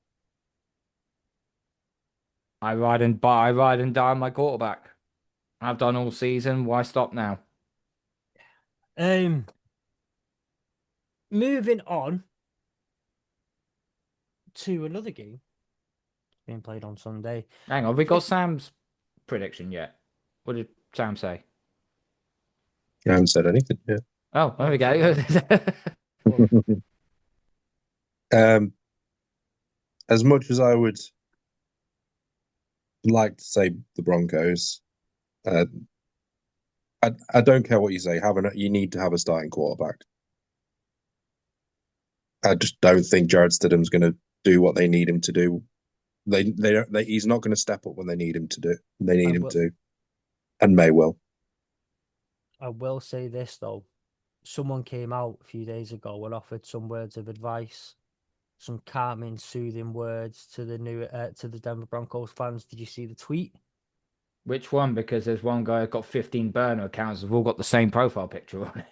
I ride and die on my quarterback. I've done all season. Why stop now? Um, Moving on to another game being played on Sunday. Hang on, we got Sam's prediction yet? What did Sam say? I haven't said anything yet. Oh, there we go. Well, Um, as much as I would like to say the Broncos, uh, I don't care what you say. You need to have a starting quarterback. I just don't think Jared Stidham's going to do what they need him to do. He's not going to step up when they need him to do. They I need him will, to, and May will. I will say this though. Someone came out a few days ago and offered some words of advice, some calming, soothing words to the Denver Broncos fans. Did you see the tweet? Which one? Because there's one guy who got 15 burner accounts. We've all got the same profile picture on it.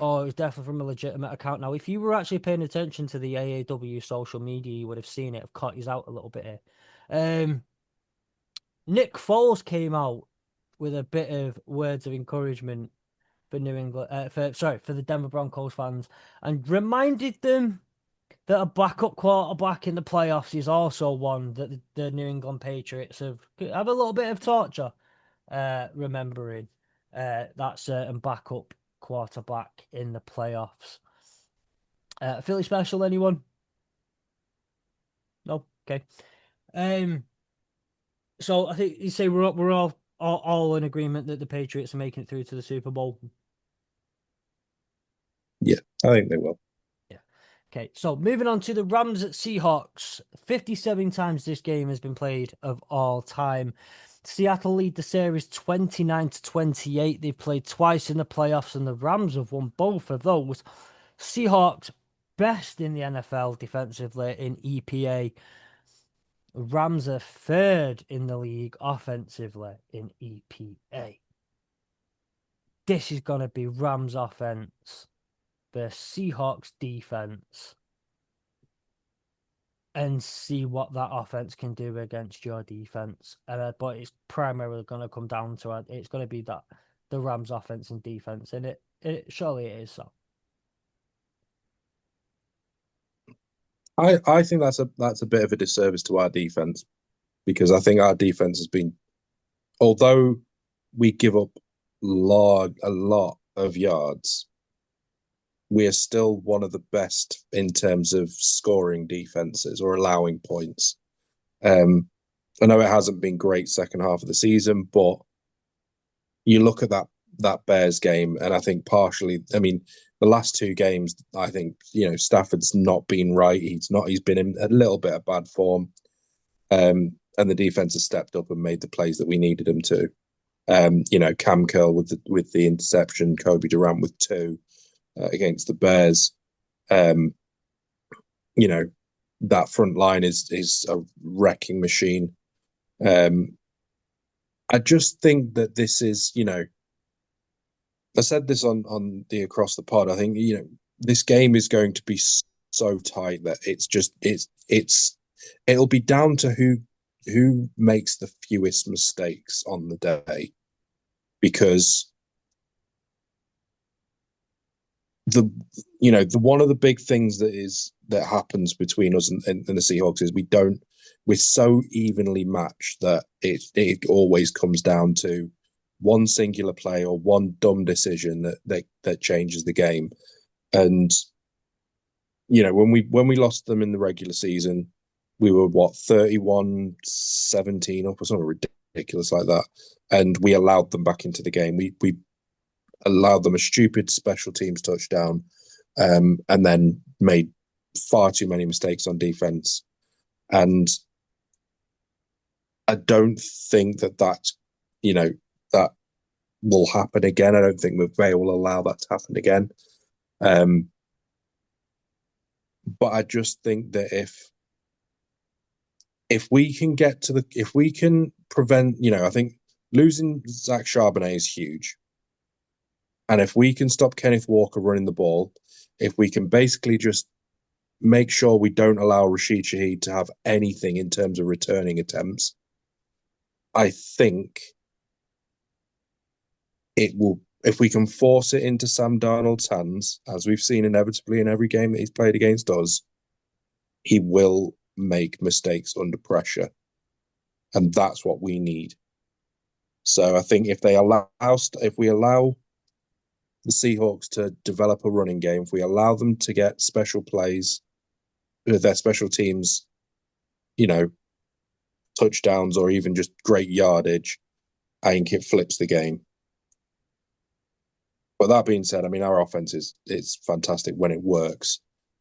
Oh, it was definitely from a legitimate account. Now, if you were actually paying attention to the AAW social media, you would have seen it. I've cut his out a little bit here. Nick Foles came out with a bit of words of encouragement for New England, for the Denver Broncos fans, and reminded them that a backup quarterback in the playoffs is also one that the New England Patriots have a little bit of torture remembering that certain backup quarterback in the playoffs. Philly special, anyone? No? Okay. So I think you say we're all in agreement that the Patriots are making it through to the Super Bowl. Yeah, I think they will. Yeah. Okay, so moving on to the Rams at Seahawks. 57 times this game has been played of all time. Seattle lead the series 29-28. They've played twice in the playoffs, and the Rams have won both of those. Seahawks best in the NFL defensively in EPA. Rams are third in the league offensively in EPA. this is going to be Rams offense, the Seahawks defense, and see what that offense can do against your defense. But it's primarily going to come down to it. It's going to be that the Rams offense and defense, and it surely it is so. I think that's a bit of a disservice to our defense, because I think our defense has been, although we give up a lot of yards, we are still one of the best in terms of scoring defenses or allowing points. I know it hasn't been great second half of the season, but you look at that Bears game, and I think partially, I mean, the last two games, I think, Stafford's not been right. He's been in a little bit of bad form. And the defense has stepped up and made the plays that we needed them to. Cam Curl with the interception, Kobe Durant with two against the Bears. That front line is a wrecking machine. I just think that this is, I said this on the Across the Pod. I think, this game is going to be so tight that it'll be down to who makes the fewest mistakes on the day, because the one of the big things that happens between us and the Seahawks is we're so evenly matched that it always comes down to one singular play or one dumb decision that changes the game. And when we lost them in the regular season, we were 31-17 up or something ridiculous like that, and we allowed them back into the game. We allowed them a stupid special teams touchdown, and then made far too many mistakes on defense. And I don't think that will happen again. I don't think McVay will allow that to happen again. But I just think that if we can prevent, I think losing Zach Charbonnet is huge. And if we can stop Kenneth Walker running the ball, if we can basically just make sure we don't allow Rashid Shaheed to have anything in terms of returning attempts, I think it will, if we can force it into Sam Darnold's hands, as we've seen inevitably in every game that he's played against us, he will make mistakes under pressure. And that's what we need. So I think if we allow the Seahawks to develop a running game, if we allow them to get special plays, their special teams, touchdowns or even just great yardage, I think it flips the game. But that being said, I mean, our offense is fantastic when it works.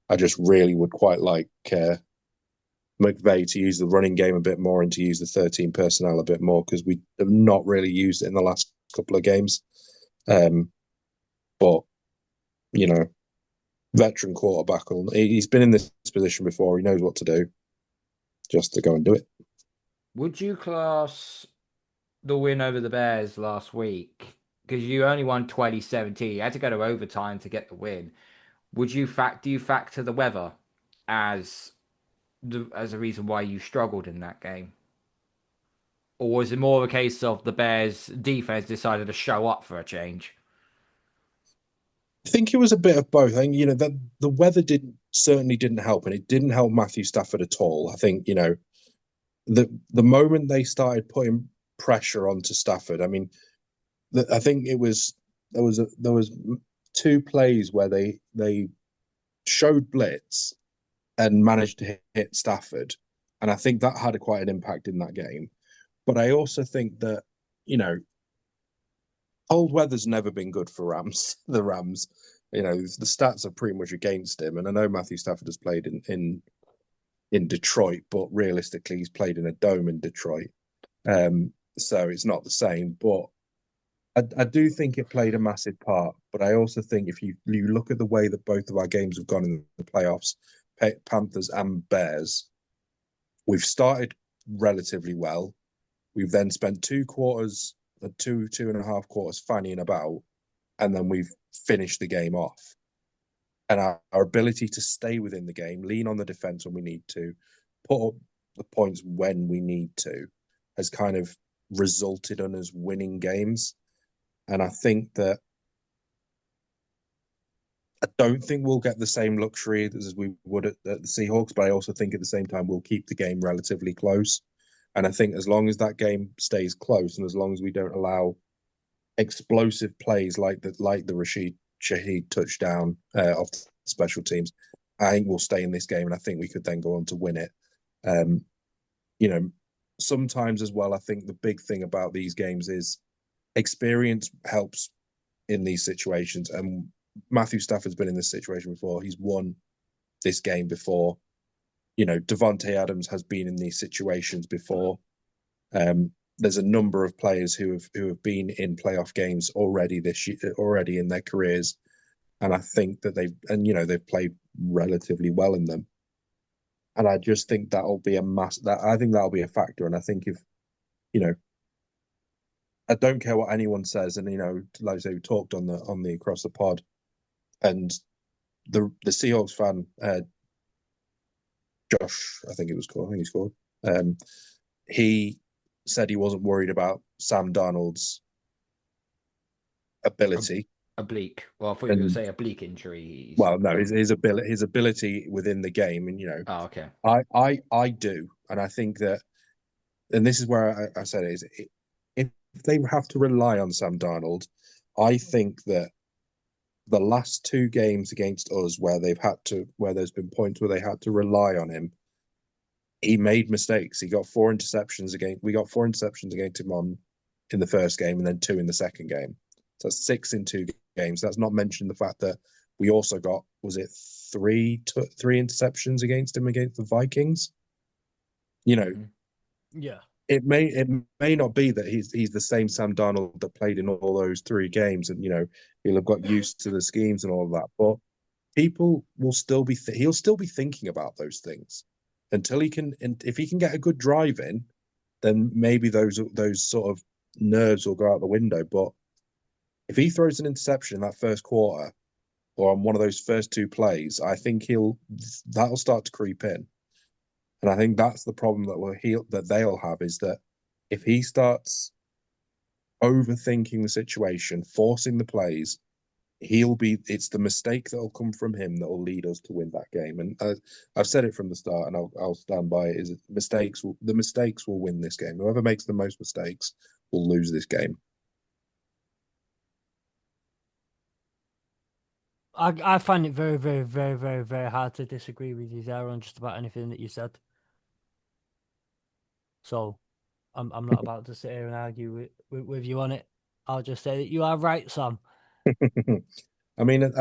I just really would quite like McVay to use the running game a bit more and to use the 13 personnel a bit more, because we have not really used it in the last couple of games. But, veteran quarterback, he's been in this position before. He knows what to do. Just to go and do it. Would you class the win over the Bears last week, because you only won 2017, you had to go to overtime to get the win? Do you factor the weather as a reason why you struggled in that game? Or was it more of a case of the Bears defense decided to show up for a change? I think it was a bit of both. I think, that the weather certainly didn't help, and it didn't help Matthew Stafford at all. I think, the moment they started putting pressure onto Stafford, I mean, I think there was two plays where they showed blitz and managed to hit Stafford, and I think that had quite an impact in that game. But I also think that, cold weather's never been good for the Rams. The stats are pretty much against him. And I know Matthew Stafford has played in Detroit, but realistically, he's played in a dome in Detroit. So it's not the same. But I do think it played a massive part. But I also think if you look at the way that both of our games have gone in the playoffs, Panthers and Bears, we've started relatively well. We've then spent 2 quarters, 2.5 quarters fanning about, and then we've finished the game off. And our ability to stay within the game, lean on the defense when we need to, put up the points when we need to, has kind of resulted in us winning games. And I think that I don't think we'll get the same luxury as we would at the Seahawks, but I also think at the same time we'll keep the game relatively close. And I think as long as that game stays close, and as long as we don't allow explosive plays like the Rashid Shaheed touchdown off special teams, I think we'll stay in this game, and I think we could then go on to win it. You know, sometimes as well, I think the big thing about these games is experience helps in these situations, and Matthew Stafford's been in this situation before. He's won this game before. You know, Devontae Adams has been in these situations before. There's a number of players who have been in playoff games already this year, already in their careers, and I think that they've played relatively well in them. And I just think that'll be that'll be a factor. And I think if, I don't care what anyone says, and like I say, we talked on the across the pod, and the Seahawks fan, Josh, I think he's called. He said he wasn't worried about Sam Darnold's ability. Oblique. Well, I thought you were going to say oblique injury. Well, no, his ability within the game, and Oh, okay. I do, and I think that, and this is where I said it is, if they have to rely on Sam Darnold, I think that the last two games against us where there's been points where they had to rely on him, he made mistakes. We got four interceptions against him in the first game, and then two in the second game. So that's 6 in 2 games. That's not mentioned the fact that we also got, was it three interceptions against him against the Vikings? Yeah. It may not be that he's the same Sam Darnold that played in all those 3 games, and he'll have got used to the schemes and all of that. But people will still be he'll still be thinking about those things until he can. And if he can get a good drive in, then maybe those sort of nerves will go out the window. But if he throws an interception in that first quarter or on one of those first 2 plays, I think that'll start to creep in. And I think that's the problem that they'll have, is that if he starts overthinking the situation, forcing the plays, it's the mistake that will come from him that will lead us to win that game. And I've said it from the start, and I'll stand by it, is the mistakes will win this game. Whoever makes the most mistakes will lose this game. I find it very, very, very, very, very hard to disagree with you there on just about anything that you said. So I'm not about to sit here and argue with you on it. I'll just say that you are right, Sam. I mean,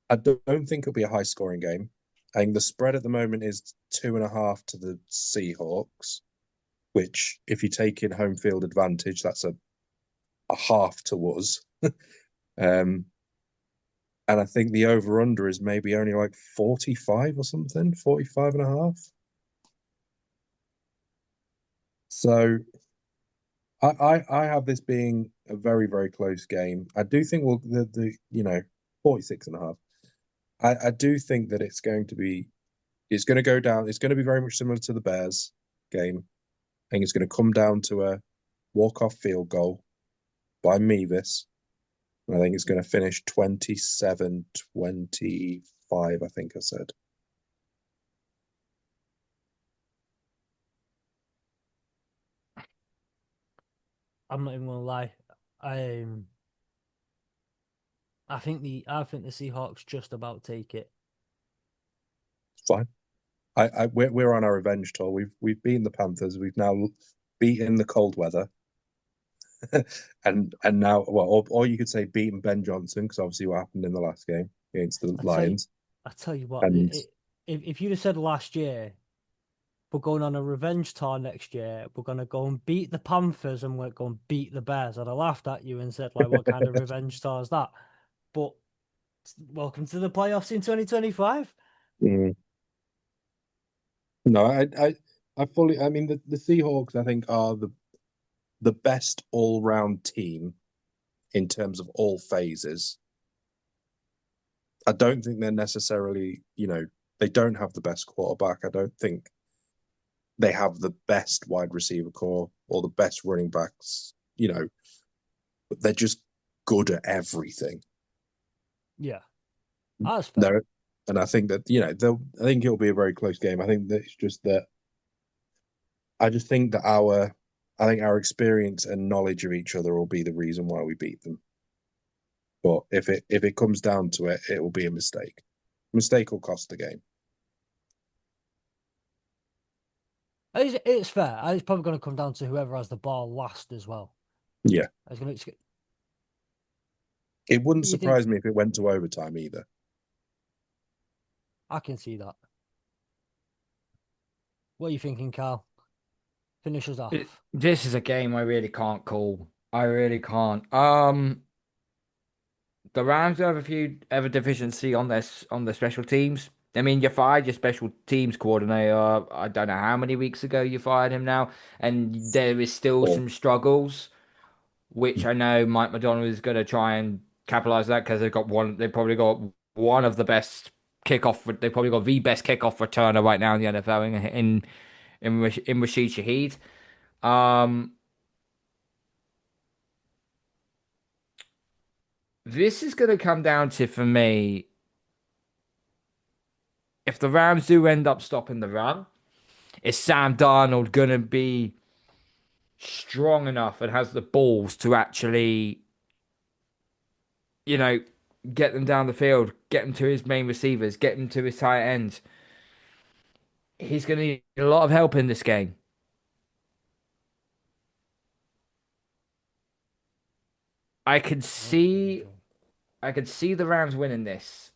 I don't think it'll be a high scoring game. I think the spread at the moment is 2.5 to the Seahawks, which, if you take in home field advantage, that's a half to us. And I think the over under is maybe only like 45 or something, 45 and a half. So I have this being a very, very close game. I do think 46 and a half. I do think that it's going to go down. It's going to be very much similar to the Bears game. I think it's going to come down to a walk-off field goal by Mevis. And I think it's going to finish 27-25, I think I said. I'm not even gonna lie. I think the Seahawks just about take it. Fine. We're on our revenge tour. We've beaten the Panthers. We've now beaten the cold weather. and now, well, or you could say beaten Ben Johnson, because obviously what happened in the last game against the Lions. I tell you what, And if you'd have said last year, we're going on a revenge tour next year, we're going to go and beat the Panthers and we're going to beat the Bears, I'd have laughed at you and said, like, what kind of revenge tour is that? But welcome to the playoffs in 2025. No, I fully. I mean, the Seahawks, I think, are the best all-round team in terms of all phases. I don't think they're necessarily, they don't have the best quarterback. I don't think they have the best wide receiver core or the best running backs, but they're just good at everything. Yeah, that's fair. No, and I think that, I think it'll be a very close game. I think that it's just that I just think that I think our experience and knowledge of each other will be the reason why we beat them. But if it comes down to it, it will be a mistake. Mistake will cost the game. It's fair. It's probably going to come down to whoever has the ball last as well. Yeah. It's going to. It wouldn't You think surprise me if it went to overtime either. I can see that? What are you thinking, Carl? Finish us off. This is a game I really can't call. I really can't. The Rams do have a few ever deficiency on their special teams. I mean, you fired your special teams coordinator. I don't know how many weeks ago you fired him now, and there is still Or some struggles, which I know Mike McDonald is going to try and capitalize that because they've got one. They probably got one of the best kickoff. They probably got the best kickoff returner right now in the NFL in Rashid Shaheed. Um, this is going to come down to, for me, if the Rams do end up stopping the run, is Sam Darnold going to be strong enough and has the balls to actually, you know, get them down the field, get them to his main receivers, get them to his tight ends? He's going to need a lot of help in this game. I could see, I could see the Rams winning this.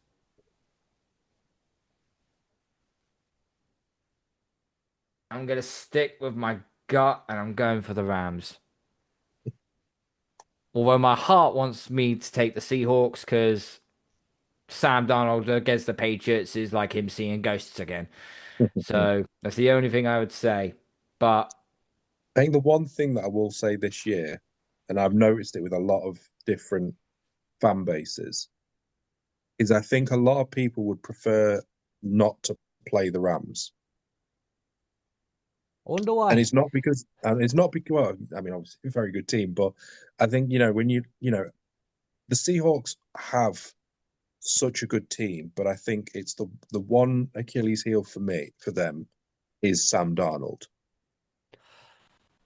I'm going to stick with my gut and I'm going for the Rams. Although my heart wants me to take the Seahawks because Sam Darnold against the Patriots is like him seeing ghosts again. So that's the only thing I would say. But I think the one thing that I will say this year, and I've noticed it with a lot of different fan bases, is I think a lot of people would prefer not to play the Rams. I wonder And why. it's not because, well, I mean, obviously a very good team, but I think, when the Seahawks have such a good team, but I think it's the one Achilles heel for them is Sam Darnold.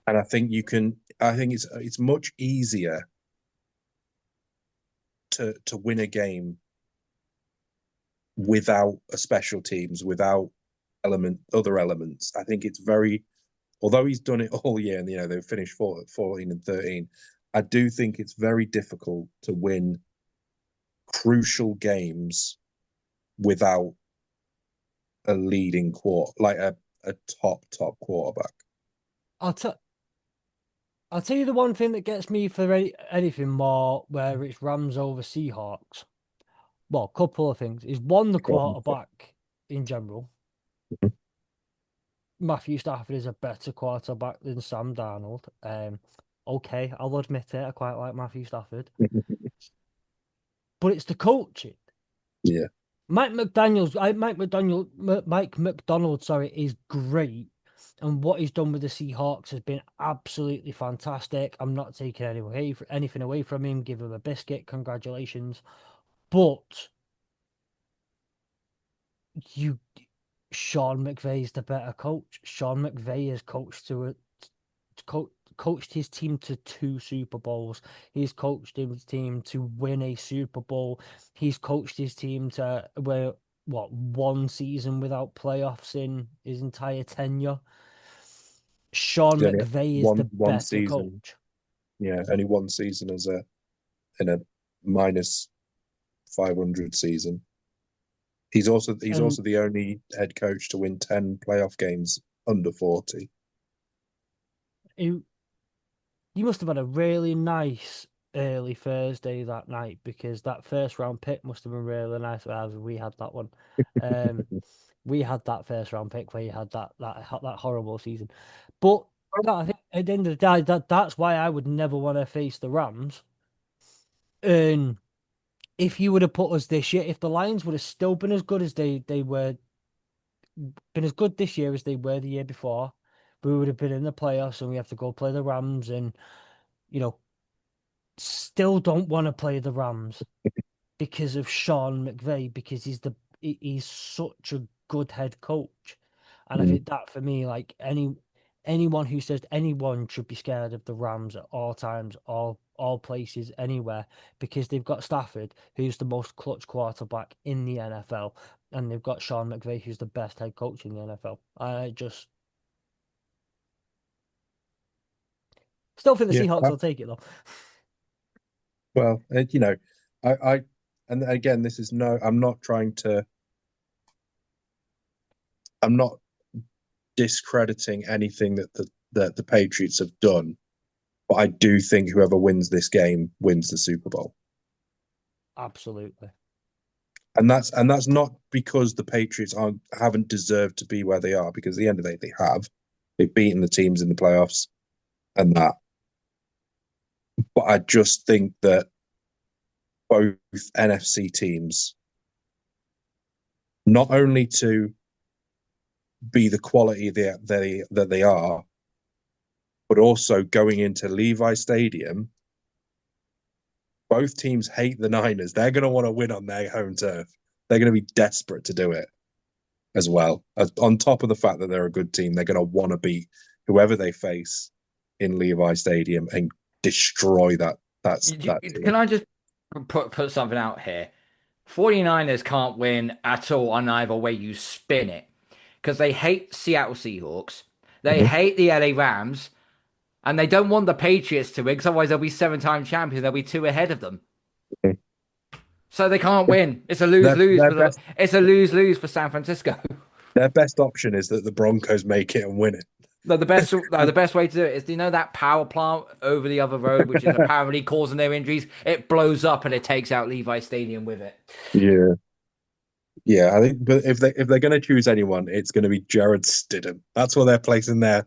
And I think it's much easier to win a game without a special teams, without other elements. I think it's very, although he's done it all year and they've finished 14 and 13, I do think it's very difficult to win crucial games without a leading like a top quarterback. I'll tell. I'll tell you the one thing that gets me for anything more, where it's Rams over Seahawks. Well, a couple of things. Is one, the quarterback in general. Matthew Stafford is a better quarterback than Sam Darnold. Okay, I'll admit it. I quite like Matthew Stafford, but it's the coaching. Yeah. Mike McDonald, sorry, is great, and what he's done with the Seahawks has been absolutely fantastic. I'm not taking anything away from him. Give him a biscuit. Congratulations, but you Sean McVay's the better coach. Sean McVay has coached his team to 2 Super Bowls. He's coached his team to win a Super Bowl. He's coached his team to win, what, 1 season without playoffs in his entire tenure. Sean He's only had McVay is the one better season. coach. Yeah, only one season in a minus 500 season. He's also And the only head coach to win 10 playoff games under 40. he must have had a really nice early Thursday that night, because that first round pick must have been really nice. Well, we had that one. We had that first round pick where you had that horrible season. But no, I think at the end of the day, that's why I would never want to face the Rams, And if you would have put us this year, if the Lions would have still been as good as they were, been as good this year as they were the year before, we would have been in the playoffs and we have to go play the Rams and, you know, still don't want to play the Rams because of Sean McVay, because he's such a good head coach. And I Mm. think that for me, like anyone who says anyone should be scared of the Rams at all times, all places, anywhere, because they've got Stafford, who's the most clutch quarterback in the NFL, and they've got Sean McVay, who's the best head coach in the NFL. I just still think the Yeah. Seahawks will take it though. Well, I and again, this is no. I'm not discrediting anything that the Patriots have done, but I do think whoever wins this game wins the Super Bowl. Absolutely. And that's not because the Patriots haven't deserved to be where they are, because at the end of the day they have. They've beaten the teams in the playoffs and that. But I just think that both NFC teams, not only to be the quality that they are, but also going into Levi Stadium, both teams hate the Niners. They're going to want to win on their home turf. They're going to be desperate to do it as well. On top of the fact that they're a good team, they're going to want to beat whoever they face in Levi Stadium and destroy that Can team. I just put something out here? 49ers can't win at all on either way you spin it because they hate Seattle Seahawks, they Mhm. hate the LA Rams, and they don't want the Patriots to win because otherwise they'll be seven-time champions. They'll be two ahead of them, so they can't win. It's a lose Their lose their for the. best It's a lose lose for San Francisco. their best option is that the Broncos make it and win No, the best way to do it is, do you know that power plant over the other road, which is it. apparently causing their injuries? It blows up and it takes out Levi Stadium with it. Yeah. Yeah, I think, but if they're going to choose anyone, it's going to be Jared Stidham. That's what they're placing their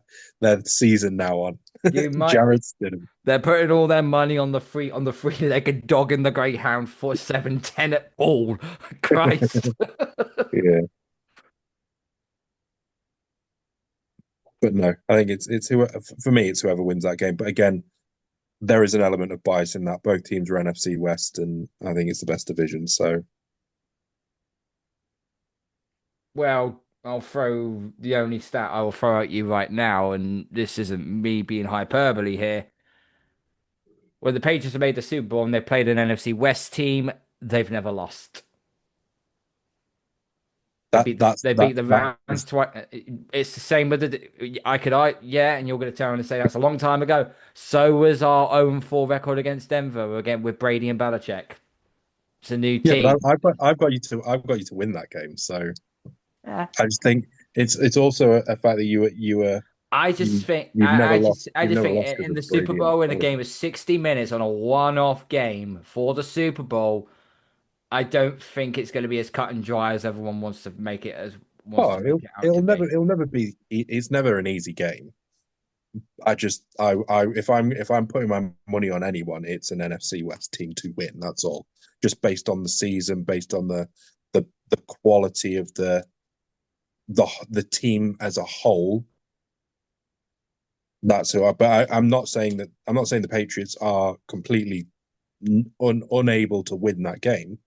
season now on. You might. Jared Stidham. They're putting all their money on the three-legged dog in the Greyhound for 7-10 at all. Christ. Yeah, but no, I think it's whoever, for me, it's whoever wins that game. But again, there is an element of bias in that. Both teams are NFC West, and I think it's the best division. So Well, I'll throw the only stat I will throw at you right now, and this isn't me being hyperbole here. When the Patriots have made the Super Bowl and they played an NFC West team, they've never lost. They that beat the that's they that beat the that Rams is twice. It's the same with the. Yeah, and you're going to turn around and say that's a long time ago. So was our 0-4 record against Denver again with Brady and Belichick. It's a new yeah. But team. I've got you to win that game. So Yeah. I just think it's also a fact that I just you think you've never lost I you've just never think lost in because the of Super Brady and Bowl in a Belichick. game of 60 minutes on a one-off game for the Super Bowl, I don't think it's going to be as cut and dry as everyone wants Oh, to make it out it'll to never be. it'll never be. It's never an easy game. If I'm putting my money on anyone, it's an NFC West team to win. That's all. Just based on the season, based on the quality of the team as a whole. That's who. I'm not saying that. I'm not saying the Patriots are completely unable to win that game.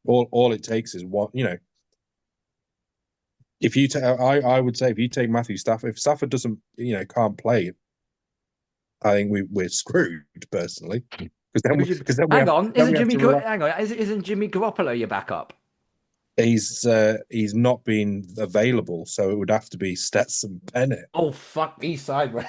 All it takes is one. If you take, I would say if you take Matthew Stafford, if Stafford doesn't, can't play, I think we're screwed personally, because then Who's your- because then we Hang have on, then we have to rely. isn't Jimmy Garoppolo your backup? He's not been available, so it would have to be Stetson Bennett. Oh fuck me sideways.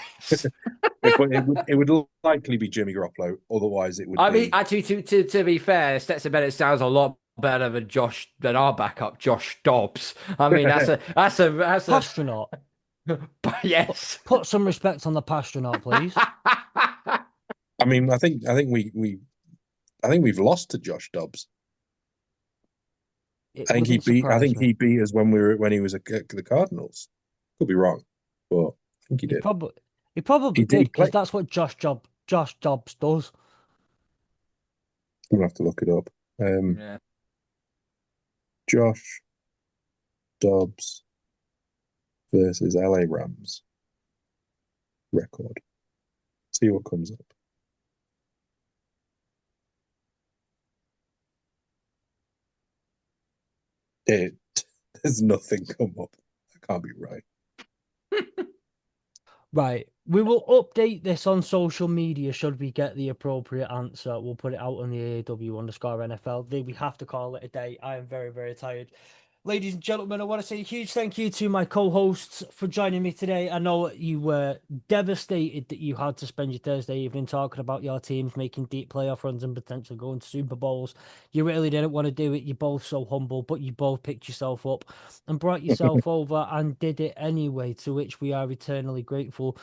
It would likely be Jimmy Garoppolo. Otherwise, it would I mean, be. actually, to be fair, Stetson Bennett sounds a lot better than our backup, Josh Dobbs. I mean, that's a Pastronaut. but yes. Put some respect on the Pastronaut, please. I mean, I think we've lost to Josh Dobbs. It wouldn't I surprise think me. he beat us when he was at the Cardinals. Could be wrong, but I think he He did. probably he probably He did did because play. that's what Josh Dobbs does. I'm gonna have to look it up. Yeah. Josh Dobbs versus LA Rams record. See what comes up. It There's nothing come up. That can't be right. Right. We will update this on social media should we get the appropriate answer. We'll put it out on the AW_NFL. We have to call it a day. I am very, very tired. Ladies and gentlemen, I want to say a huge thank you to my co-hosts for joining me today. I know you were devastated that you had to spend your Thursday evening talking about your teams making deep playoff runs and potentially going to Super Bowls. You really didn't want to do it. You're both so humble, but you both picked yourself up and brought yourself over and did it anyway, to which we are eternally grateful.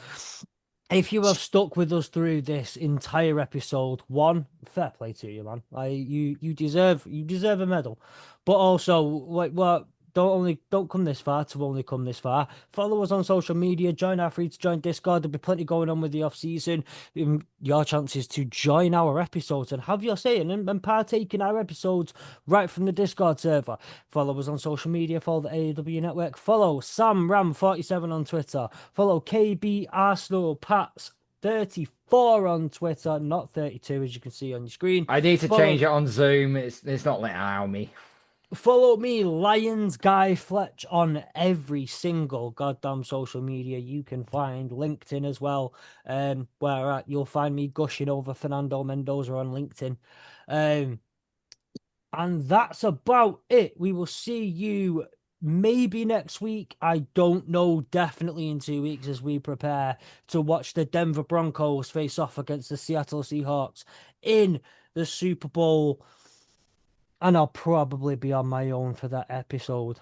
If you have stuck with us through this entire episode, one, fair play to you, man. You deserve a medal. But also, like, what, don't come this far to only come this far. Follow us on social media, join our free to join Discord. There'll be plenty going on with the off season. Your chances to join our episodes and have your say and partake in our episodes right from the Discord server. Follow us on social media, follow the AEW Network, follow Sam Ram47 on Twitter, follow KB Arsenal Pats 34 on Twitter, not 32 as you can see on your screen. I need to Follow change it on Zoom. It's not allowing me. Follow me, Lions Guy Fletch, on every single goddamn social media you can find. LinkedIn as well, where you'll find me gushing over Fernando Mendoza on LinkedIn. And that's about it. We will see you maybe next week. I don't know, definitely in 2 weeks as we prepare to watch the Denver Broncos face off against the Seattle Seahawks in the Super Bowl. And I'll probably be on my own for that episode.